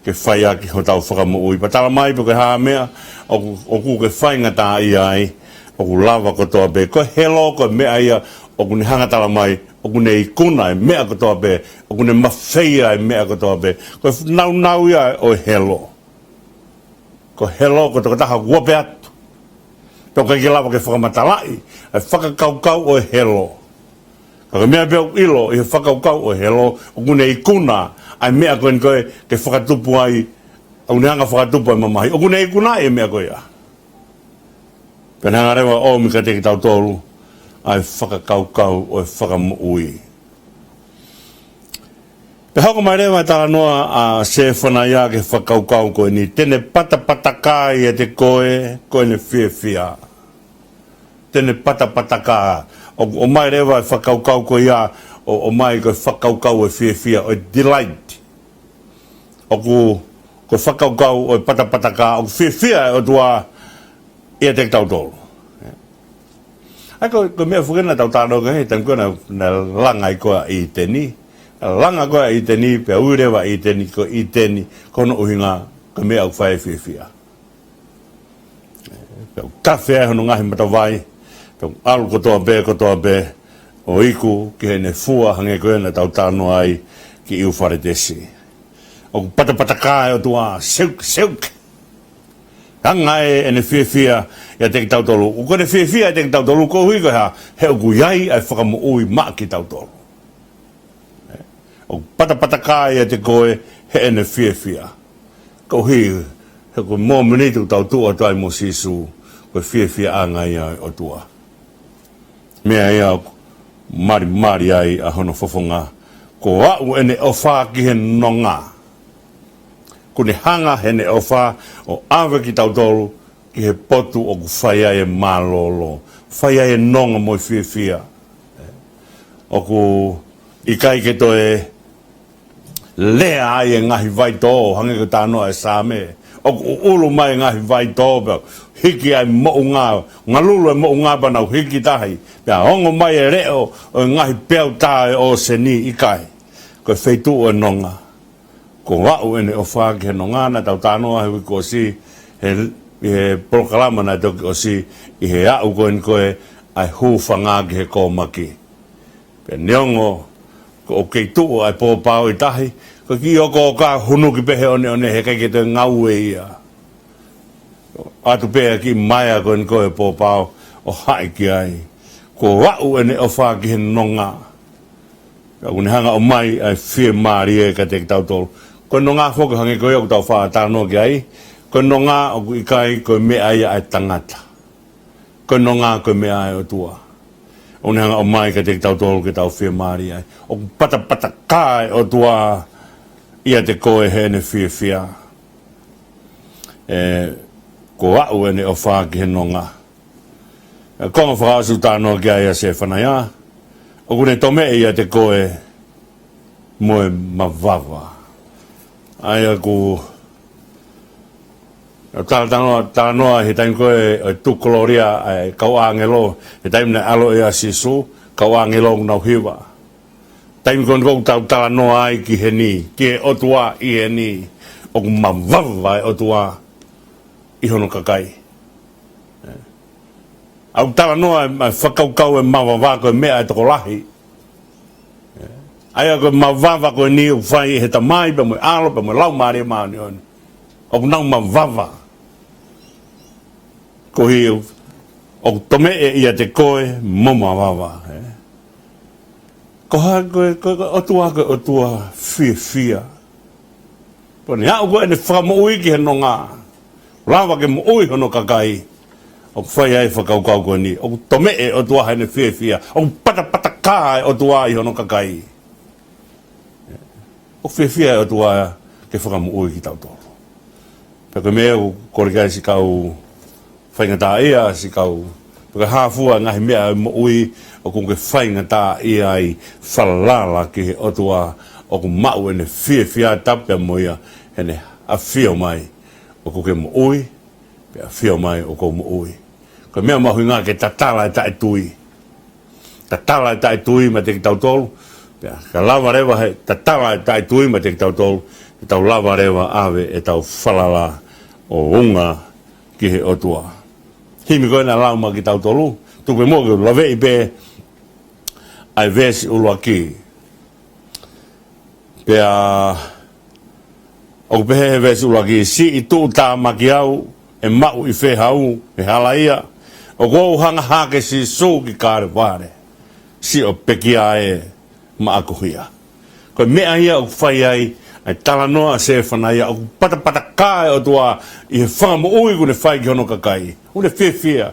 ke whai aki ho tau whakamu ui. Patala mai po ke haa mea, o ku ke whai ngata i ai, o ku lava kotoa pe. Koe helo, koe mea ia, o kune hangatala mai, o kune ikuna ai mea kotoa pe, o kune mawhia ai mea kotoa pe. Koe nau ia o helo. Koe helo, koe tokotaha wape atu. Toka ki lawa ke whakamatalai, ai whakakaukau o helo. Kaka mea peo ilo i he whakaukau o helo, o kune i kuna, ai mea koen koe ke whakatupu ai, au neanga whakatupu ai mamahi. O kune i kuna e mea koe a. Pena hanga rewa o mika te ki tau tolu, ai whakakaukau o e whakamuui. Pe hako mai rewa tala noa a se whanaya ke whakaukau koe ni tene patapatakai e te koe ne whiawhia. Tene patapataka o mai rewa e whakaukau koe ia o mai koe whakaukau e whiawhia o delight. O ko whakaukau o patapataka o whiawhia o tua ia te tautolo. Ai ko mea whukena tau tāno ka hei tanko na langa i koa i teni. Langa koa i teni, pia urewa i teni, ko i teni, kono uhinga ka mea au whae whiawhia. Pia kawhea hono ngahi matawai, pia alu kotoa bē, o iku ki hene fua hange koe na tau tāno ai ki iu whare tesi. O patapataka o tua seuk. Hanga ene whiawhia ia te tautolu. O kone whiawhia te tautolu ko hui koe ha he o kuiai ai whakamuui maa ki tautolu. O patapataka ia te koe he ene whiawhia. Ko hui he koe mō minitu tautua tai mo sisu koe whiawhia anga ia o tua. Mea ia mari ai a hono fofonga. Ko au ene o wha ki he nonga. Kune hanga hene o wha o awe ki tautolu ki he potu o ku whaia e malolo. Whaia e nonga moi whiawhia. O ku ikai ke toe lea ai e ngahi vai tō hange ka tānoa e sāme. O ku ulu mai e ngahi vai tō pia hiki ai mo ngā, ngalulu e mo ngā panau hiki tahi. Pia hongo mai e reo o ngahi peau tāe o seni ikai. Koe wheitu o e nonga. Ko wau ene o whaake he no ngana tau tānoa he wiko si he proklama na toki o si i he au koen koe ai hu whangāki he kōmaki. Pea neongo ko o kei tuu ai pōpau i tahi ko ki o ko ka hunu ki pehe one he kai ke te ngau e ia. Atu pea ki maia koen koe pōpau o haiki ai. Ko wau ene o whaake he no ngā. Ka kune hanga o mai ai whie maari e ka te tautolu. Ko no ngā whoka hange koe o tau whaa tāno ki ai. Ko no ngā o ku ikai koe mea ia ai tangata. Ko no ngā koe mea ai o tua. O ne hanga o mai ka te tau tolu ke tau whia maari ai. O ku patapata kai o tua ia te koe he ne whiawhia. Ko au ene o whaa ki he no ngā. Konga whaasu tāno ki ai a se whanaya. O ku ne tome ia te koe moe mawava. Ai aku tānoa he taim koe tukoloria ai kau angelo he taim na alo ea sisu kau angelo nau hiwa taim koe kou tau tānoa ai ki he ni ki he otua i he ni o ku mawava e otua i hono kakai au tānoa ai whakaukau e mawava koe mea e toko lahi ai ko mavava ko ni u fai he tamai pe mo alo pe mo lau mari ma ni on o nau mavava ko hi o tome e ia te koe mo mavava ko ha ko o tua fia po ni au ko ne fa mo ui ki no nga lava ke mo ui hono kakai o fai ai fa kau ko ni o tome e o tua ha ne fia o pata kai o tua i hono kakai o whiawhia o tua ke whakamuui ki tau tōro. Peka mea o korikai si kau whaingatā ea si kau. Peka hāfua ngahi mea mo ui o kong ke whaingatā ea ai whalala ki he o tua o kong mau ene whiawhia tapea moia hene a whio mai o kong ke mo ui pe a whio mai o kong mo ui. Ka mea mahui ngā ke tatala e tae tui. Tatala e tae tui ma te ki tau tōru. Ka lava rewa he tatala e tai tui ma te tau tolu, e tau lava rewa awe e tau whalala o unga ki he otua. Himi koe na lauma ki tau tolu, tupe mō ki lawe i pē ai vesi ulua ki. Pea o pehe he vesi ulua ki, si i tū tā maki au, e mau i whehau, e hala ia, o kou hanga hake si sū ki kāre wāre, si o pekia e ma akuhia. Koe mea ia o whai ai, ai tala noa se whanaia, o patapata kāe o tua, i he whanga mo ui kune whai ki hono kakai. Une whiawhia.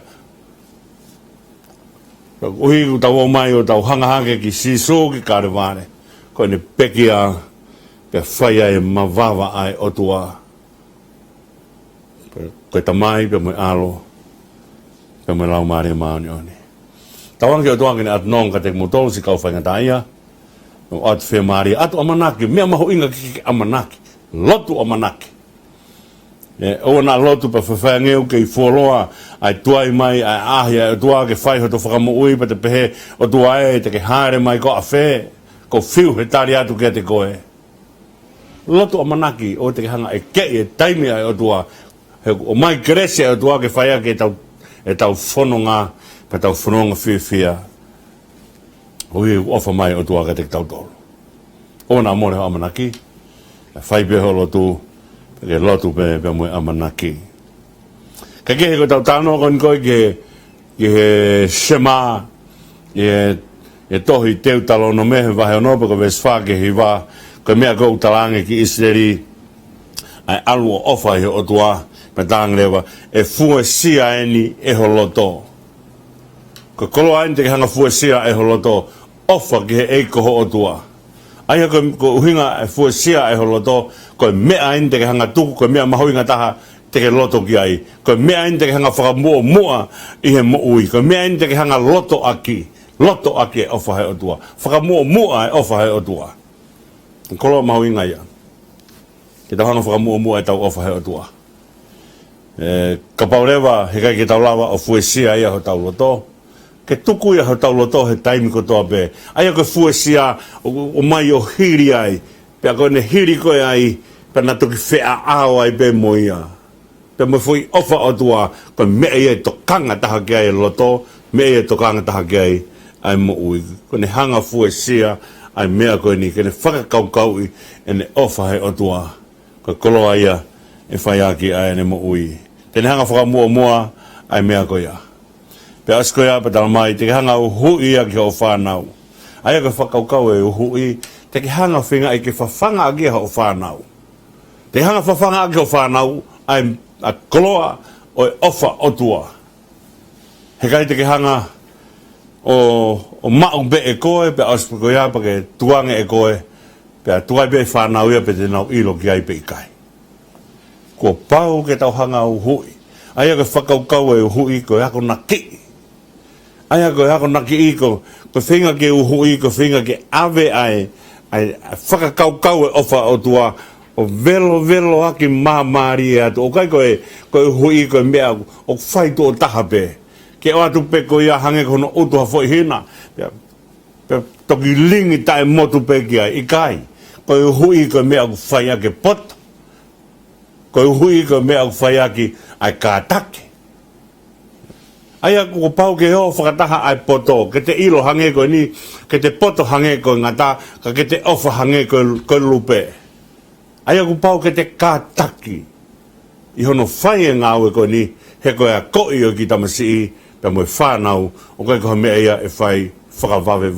Ui ku tau mai o tau hanga ki siso ki karevare. Ko ne pekia pe whaia e mawava ai o tua. Ko ta mai pe mo alo. Pe mo lau mare maani oni. Tawang ki o tua ki ne at nong ka te motolo si kau whainga taia. O at whea maari atu amanaki. Mea maho inga ki amanaki. Lotu amanaki. O na lotu pa whawhangeu ke I wholoa ai tuai mai ai ahia o tua ke whai hoto whakamoui pa te pehe o tua e te ke haere mai ko a whē ko whiu he tari atu ke te koe lotu o manaki o te ke hanga e kei e taimi ai o tua o mai kerese o tua ke whai ake e tau whanonga pa tau whanonga whiwhia o i ofa mai o tua ke te tau tolo o na more o manaki whai peho lotu ke lotu pe mo amanaki ka ke ko tau tano kon ko ke he shema e tohi teu talo no me va no ko vesfa ke hiva ko me ko talange ki iseri ai alu ofa he o tua pe tang leva e fu sia eni e holoto ko kolo ante hanga fu sia e holoto ofa ke e ko o tua ai ko hinga e fu sia e holoto ko me ante hanga tu ko me mahoinga taha te ke loto ki ai. Ko mea inde ke hanga whakamua I he moui. Ko mea inde ke hanga loto aki. Loto aki e ofa he o tua. Whakamua e ofa he o tua. Kolo mahu inga ia. Ke tau hanga whakamua e tau ofa he o tua. Ka paurewa he kai ke tau lawa o fuesia ia ho tau loto. Ke tuku ia ho tau loto he taimi ko toa pe. Aia ko fuesia o mai o hiri ai. Pea ko ne hiri koe ai. Pea na toki whea ao ai pe moia. Pe mo foi ofa o tua ko mea ia to kanga taha ke ai loto mea ia to kanga taha ke ai mo ui ko ne hanga fuesia ai mea ko ni ke ne whakakaukau I ne ofa he o tua ko koloa ia e whaiaki ai ne mo ui te ne hanga whakamua ai mea ko ia pe asko ia patala mai te hanga o hui ia ki o whanau ai ko whakaukau e o hui te hanga whinga I ke whawhanga aki o whanau te hanga whawhanga aki o whanau ai a koloa o ofa o tua. He kai te ke hanga o mau be e koe, pe auspiko ia pa ke tuange e koe, pe a tuai be whanau ia pe te nau ilo ki ai pe I kai. Ko pau ke tau hanga o hui. Aia ke whakaukau e o hui ko ako naki. Aia ko ako naki I ko whinga ke o hui, ko whinga ke ave ai whakakaukau e ofa o tua, o velo aki mamari atu o kai koe hui koe mea o whai tu o taha pe ke o atu pe koe ia hange kono utu ha foi hina pe toki lingi tae motu pe kia I kai koe hui koe mea ku whai ake pot koe hui koe mea ku whai ake ai kātake aia ko pau ke o whakataha ai poto ke te ilo hange koe ni ke te poto hange koe ngata ka ke te ofa hange koe lupe aia ku pau ke te kātaki I hono whai e ngāwe koe ni he koe a koi o ki tamasi I pe moe whanau o koe koe mea ia e whai whakavave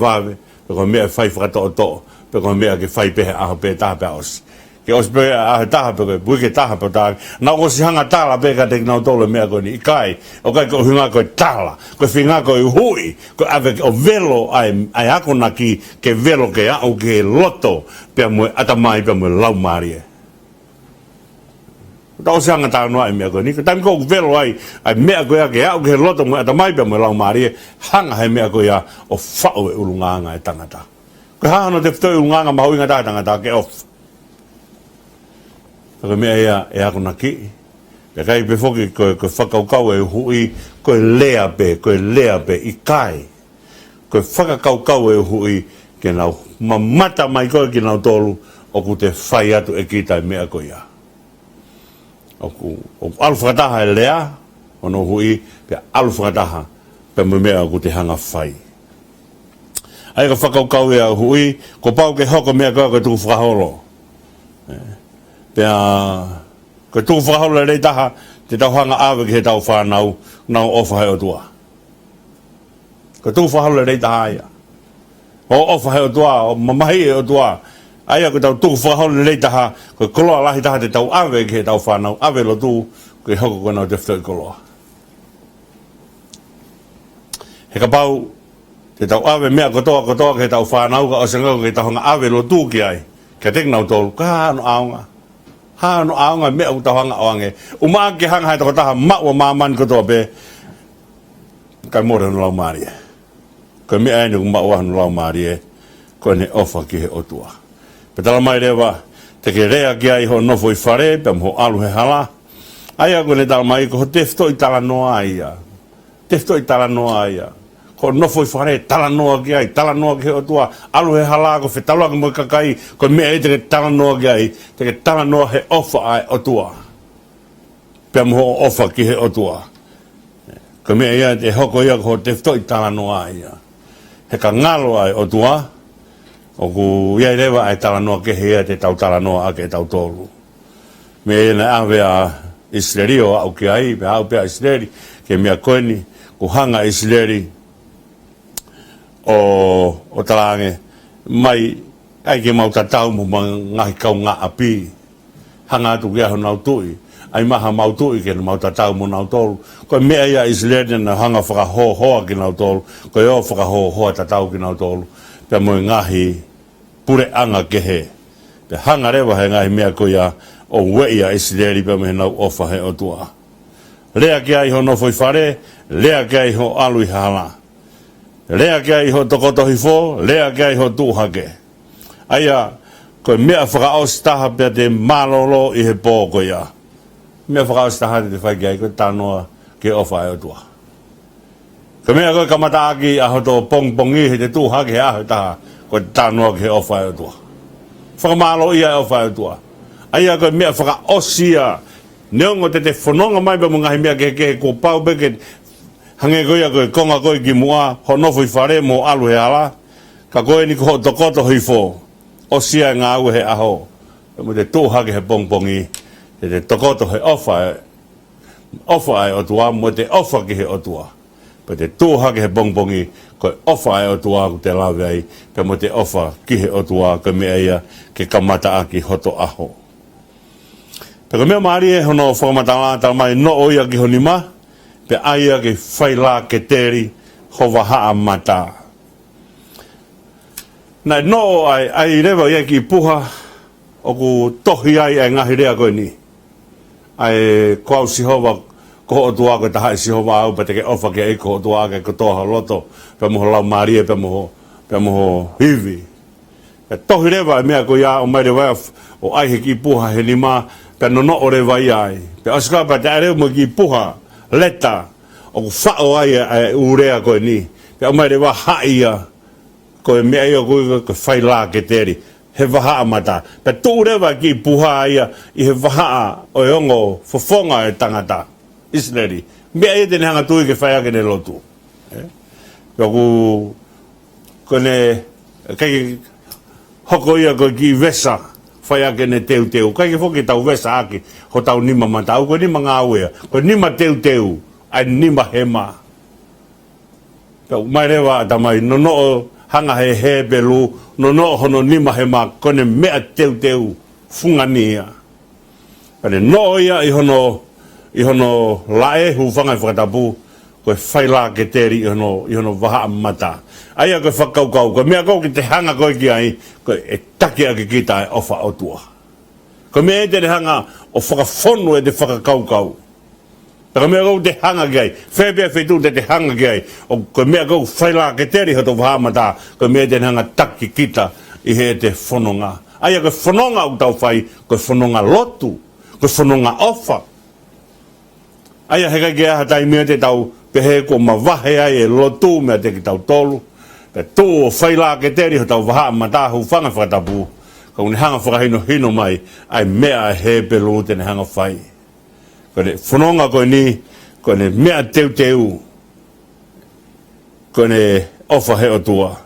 pe koe mea e whai whakatoa pe koe mea ke whai pehe aho pe taha pe os ke os pe aho taha pe koe bui ke taha pe taha na o si hanga tala pe ka te nau tolo mea koe ni I kai o koe koe hunga koe tala koe whinga koe hui koe ave o velo ai ako naki ke velo ke au ke loto pe moe atamai pe moe laumari tau se hanga tānu ai mea koe ni ka taimi kou velo ai mea koe ke au ke loto moe atamai pe moe laumari hanga he mea koe o whao e urunganga e tangata koe hano te whtoi urunganga mahuinga taha tangata ke off Ka mea ia e ako naki. Pe kai pe foki koe whakaukau e hui, koe lea pe I kai. Koe whakaukau e hui, ke nau mamata mai koe ki nau tolu, o ku te whai atu e ki tai mea koe ia. O alu whakataha e lea, o no hui, pe alu whakataha, pe mea ku te hanga whai. Ai ka whakaukau e a hui, ko pau ke hoko mea koe tuku whakaholo. Pea, ko tuku whakaholo rei taha, te tau hanga awe ki he tau whanau, nau ofa hei o tua. Ko tuku whakaholo rei taha aia. O ofa hei o tua, o mamahi o tua. Aia ko tau tuku whakaholo rei taha, ko koloa lahi taha te tau awe ki he tau whanau, awe lo tu, ko hoko ko nau te whtai koloa. He ka pau, ke tau ave mea kotoa ke tau whanau ka o sanga ke tau hanga ave lo tūki ai ke tek nau tolu ka hano aonga mea u tau hanga oange umaa ke hanga hai tako taha maua maaman kotoa pe kai mora no lau maari ko mea ene ku maua no lau maari ko ne ofa ki he otua pe tala mai rewa te ke rea ki ai ho nofo i whare pe mo alu he hala aia ko ne tala mai ko tefto i tala noa ia ko nofo i whare tala noa ki ai tala noa ki he otua alu he hala ko whetalo ki mo kakai ko mea e te ke tala noa ki ai te ke tala noa he ofa ai otua pe mo ofa ki he otua ko mea ia te hoko ia ko tefto i tala noa ia he ka ngalo ai otua o ku iai rewa ai tala noa ke hea te tau tala noa ake tau tolu. Me e na awe a Israeli o au ki ai, pe au pea Israeli, ke mea koeni, ku hanga Israeli o talange, mai ai ke mau tatau mo ngahi kau ngā api, hanga atu kia ho nau tui, ai maha mau tui ke na mau tatau mo nau tolu, ko mea ia Israeli na hanga whakahoa ki nau tolu, ko eo whakahoa tatau ki nau tolu, pe mo ngahi pure anga ke he. Pe hanga rewa he ngahi mea ko ia o wea Israeli pe mo he nau ofa he otua. Lea ke ai ho nofo i whare, lea ke ai ho alu i hala. Lea ke ai ho tokoto hi fo, lea ke ai ho tūhake. Aia, ko mea whakaos taha pe te malolo i he pō ko ia. Mea whakaos taha te whai ke ai ko tānoa ke ofa he otua. Ko mea koe kamata aki a hoto pongpongi he te tūhake he aho taha, ko tānoa ke ofa e tua. Whakamalo ia e ofa e tua. Aia koe mea whakaosia, neongo te whanonga mai pa mga he mea ke ko pau beke, hange koe ia koe konga koe ki mua, ho nofo i whare mo alu he ala, ka koe ni ko tokoto hui fo, osia e ngā ue he aho, mo te tūhake he pongpongi, te tokoto he ofa e otua, mo te ofa ki he otua. Pa te tūhake he pongpongi, ko ofa e otua ku te lawe ai, pe mo te ofa ki he otua, ko mea ia ke kamata aki hoto aho. Pe ko mea maari e hono whakamata tala mai no oia ki honima, pe aia ke whaila ke teri ho wahaa mata. Nai no ai rewa ia ki puha, o ku tohi ai e ngahi rea koe ni. Ai koau sihova ko otua ko taha sihova au pa te ke ofa ke ai ko otua ke kotoha loto, pe moho lau marie pe moho hivi. Pe tohi rewa e mea ko ia o mai rewa o ai he ki puha he lima, pe nono o rewa ia ai. Pe oska pa te areu mo ki puha, leta, o ku whao ai e urea koe ni. Pe o mai rewa haia, ko e mea ia koe whaila ke teri. He wahaa mata. Pe tū rewa ki puha ia i he wahaa o e ongo fofonga e tangata. Israeli. Mea e tene hanga tui ke whaia ke ne lotu. Pea ko ne kai hoko ia ko ki vesa whaia ke ne teu. Kai ke whoki tau vesa aki ho tau nima mata. Au ko nima ngā uea. Ko nima teu. Ai nima hema. Pea mai rewa tamai nono hanga he belu. Nono hono nima hema. Ko ne mea teu fungania. Pane no ia i hono lae hu whangai whakatapu koe whaila ke teri i hono waha mata. Aia koe whakaukau, koe mea kau ki te hanga koe ki ai, koe e take ake kita e ofa otua. Koe mea e te hanga o whakawhonu e te whakakaukau. Koe mea kau te hanga ki ai, whepea whetu te hanga ki ai, o koe mea kau whaila ke teri hoto waha mata, koe mea te hanga take kita i he te whanonga. Aia koe whanonga u tau whai, koe whanonga lotu, koe whanonga ofa. Aia heka ke aha tai mea te tau pehe ko mawahe ai e lotu mea te ki tau tolu. Pe tō o whaila ke teri ho tau waha matahu whanga whakatapu. Ka uni hanga whakahino mai ai mea he pelu tene hanga whai. Ko ne whanonga koe ni, ko ne mea teu. Ko ne ofa he o tua.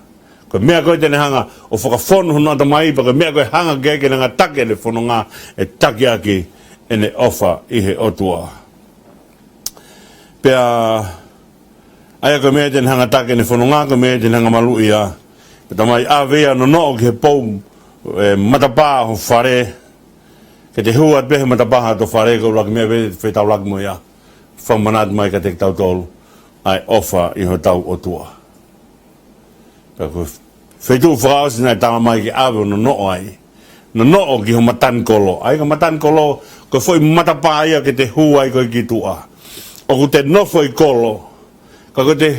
Ko mea koe tene hanga o whakawhonu hona ta mai, pa ko mea koe hanga keke nga take ne whanonga e take aki e ne ofa i he o tua. Pea aia ko mea tene hanga take ne whanonga, ko mea tene hanga malu ia. Pe tamai awea no noo ke pou matapā ho whare. Ke te huat behe matapā to whare ko laki mea whetau laki mo ia. Whamanat mai ka te tau tolu ai ofa i ho tau o tua. ko fetu fraus na tama mai ki ave no ai no ki ho matan kolo ai ka matan kolo ko foi mata paia ke te hu ai ko ki tua o ko te no foi kolo ko te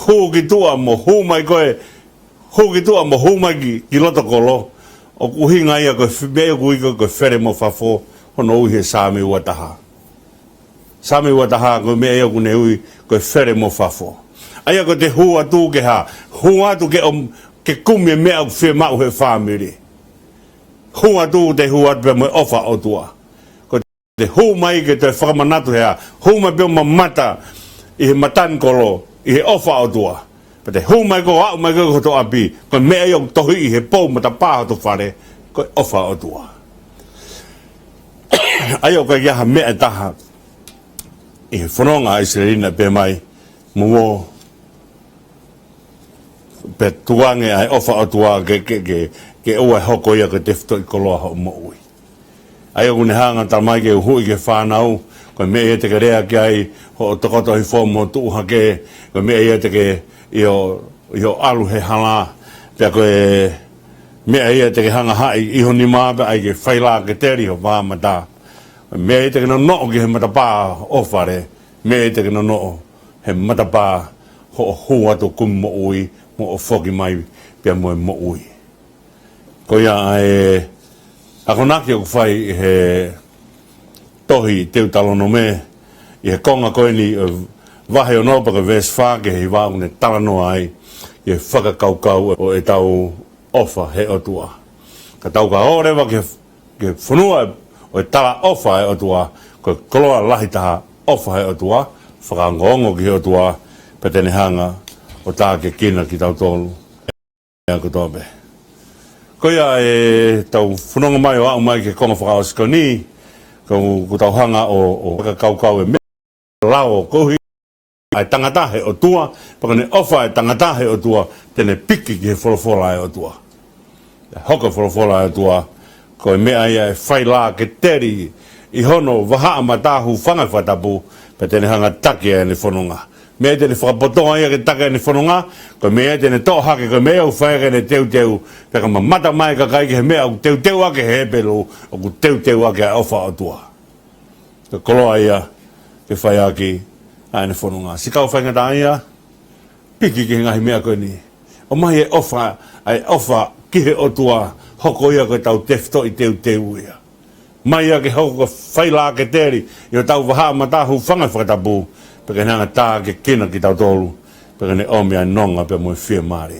hu ki tua mo hu mai ko hu ki tua mo hu mai ki loto kolo o ku hinga ia ko me ko fere mo fafo hono he sami wataha ko me ia ku ne ui ko fere mo fafo ai ko te hu atu ke ha hu atu ke kumi me au fe mau he family hu atu te hu atu me ofa o tua ko te hu mai ke te whakamanatu hea hu mai pe mata i he matan kolo i he ofa o tua pa te hu mai ko au mai ko to api ko me ia tohi i he pou mata paha to whare ko ofa o tua ai o ka ia me taha i he whanonga i serina pe mai muo pe tuange ai ofa o tua ke oa hoko ia ke tefto i koloa ho mo ui. Ai o kune hanga tamai ke hui ke whanau, ko me e te ke rea ki ai ho tokoto hi fo mo tuuha ke, ko me e te ke i o alu he hala, pia ko me e te ke hanga hai iho ni maape ai ke whaila ke teri ho wāmata. Me e te ke no noo ki he matapā ofare, me e te ke no noo he matapā ho hua to kum mo ui, mo o whoki mai pia mo ui. Ko ia ako naki o whai he tohi teu talono me, i he konga koe ni wahe o nopa ka ves whake hei wāu ne talano ai, i he whakakaukau o e tau ofa he otua. Ka tau ka orewa ke whanua o e tala ofa he otua, ko koloa lahitaha ofa he otua, whakangongo ki he otua, petene hanga o tā ke kina ki tau tolu. Ea ko tōpe. Ko ia tau whanonga mai o au mai ke konga whakaosiko ni, ko tau hanga o kakau me lao kohi, ai tangatahe o tua, pakane ofa ai tangatahe o tua, tene piki ki he wholofola e o tua. Hoka wholofola e o tua, ko mea ia whaila ke teri, i hono waha matahu whangawhatapu, pe tene hanga take e ne whanonga. Mea tene whakapotonga ia ke taka ni whanonga, ko mea tene tohake, ko mea u whaega ne teuteu, peka mata mai ka kai ke he mea u teuteu ake he pelo, o ku teuteu ake a ofa o tua. Ka koloa ia, ke whaiaki, a ne whanonga. Sikau whaingata ia, piki ki ngahi mea koe ni. O mai e ofa ki he o tua, hoko ia koe tau tefto i teuteu ia. Mai ia ke hoko whaila ke teri, i o tau waha matahu whangawhatapu, peka nanga tā ke kina ki tau tolu, peka ne omi ai nonga pe moe whia maare.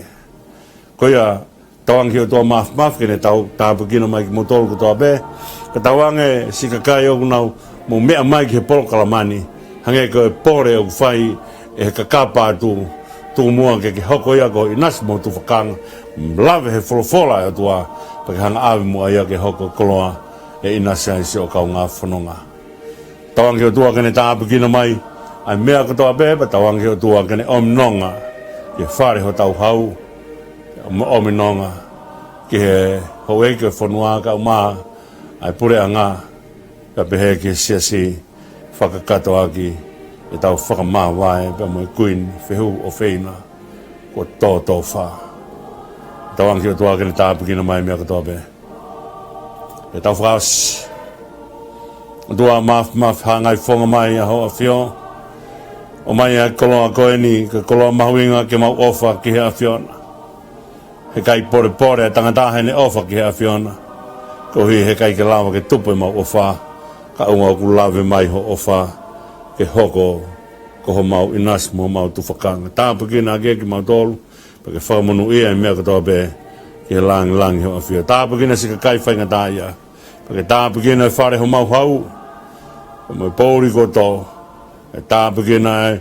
Ko ia, tawangi o toa maf ke ne tau tāpu kina mai ki mo tolu ko toa be, ka tawange sika kai o kunau mo mea mai ki he polo kalamani, hange ko e pore o whai e he kakapa tu mua ke hoko ia ko i nasi mo tu whakanga, lave he wholofola o tua, peka hanga awi mua ia ke hoko koloa e inasi ai si o kau ngā whanonga. Tawangi o tua ke ne tāpu kina mai, ai mea katoa beba tawangi o tua kene omnonga ke whare ho tau hau omnonga ke he hoeke whanua ka umaa ai pure anga ka pehe ke siasi whakakato aki e tau whakamaa wae pe moe kuin whehu o wheina ko tō wha tawangi o tua kene tāpu kina mai mea katoa be e tau whakas dua maf hangai whonga mai a hoa whio o mai a koloa koe ni, ka koloa mahuinga ke mau ofa ki hea whiona. He kai pore a tangatahe ne ofa ki hea whiona. Ko hui he kai ke lawa ke tupu mau ofa, ka unga ku lawe mai ho ofa, ke hoko, ko ho mau inas mo mau tufakanga. Tāpu kina ake ki mau tolu, pa ke whakamonu ia i mea katoa be, ki he langi ho a whio. Tāpu kina si ka kai whainga tā ia, pa ke tāpu kina e whare ho mau hau, pa mo pōri ko tō, e tāpu kina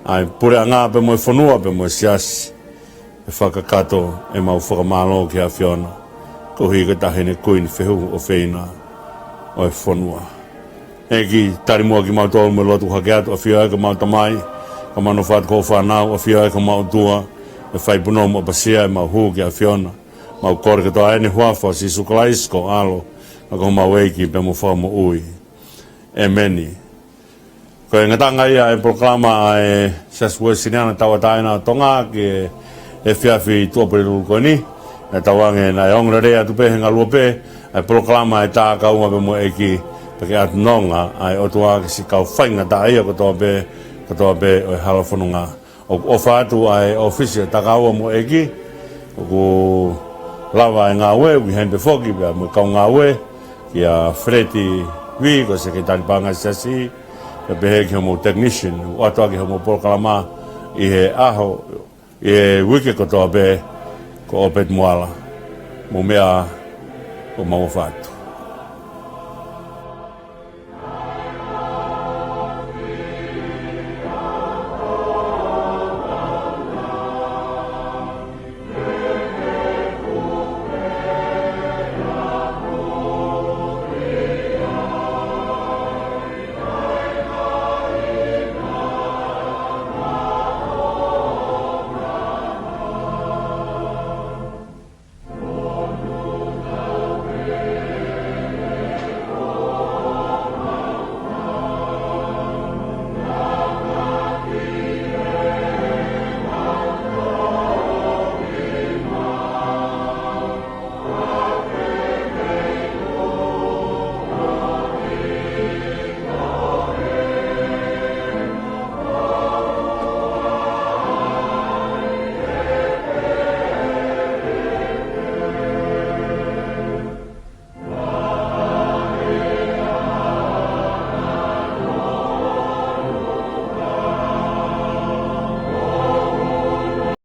ai pure a ngā pe moe whanua pe moe siasi e whakakato e mau whakamalo ki a whiona ko hui ka tahene kuin whehu o wheina o e whanua e ki tari mua ki mau tōru me lotu hake atu a whia e ka mau tamai ka mano whaat ko whanau a whia e ka mau tua e whaipuno mo pasia e mau hu ki a whiona mau kore ka toa ene huafa si sukalaisko alo na ko mau eiki pe mo whamo ui e meni. Ko e ngatanga ia e proklama e sasue siniana tawa taina tonga ke e fiafi tua pere ko ni na tawange na ong rea tu pe nga lupe ai proklama e ta ka uma be mo eki pe at nonga ai o tua ki ka fainga ta ia ko to be o halofonunga o fatu ai office ta ka mo eki ko lava nga we we hande fogi be mo ka nga we ya freti vi ko se ke tan panga sasi be ke mo technician o tua ki mo proklama i aho e wiki ko to be ko opet moala mo mea o mau fatu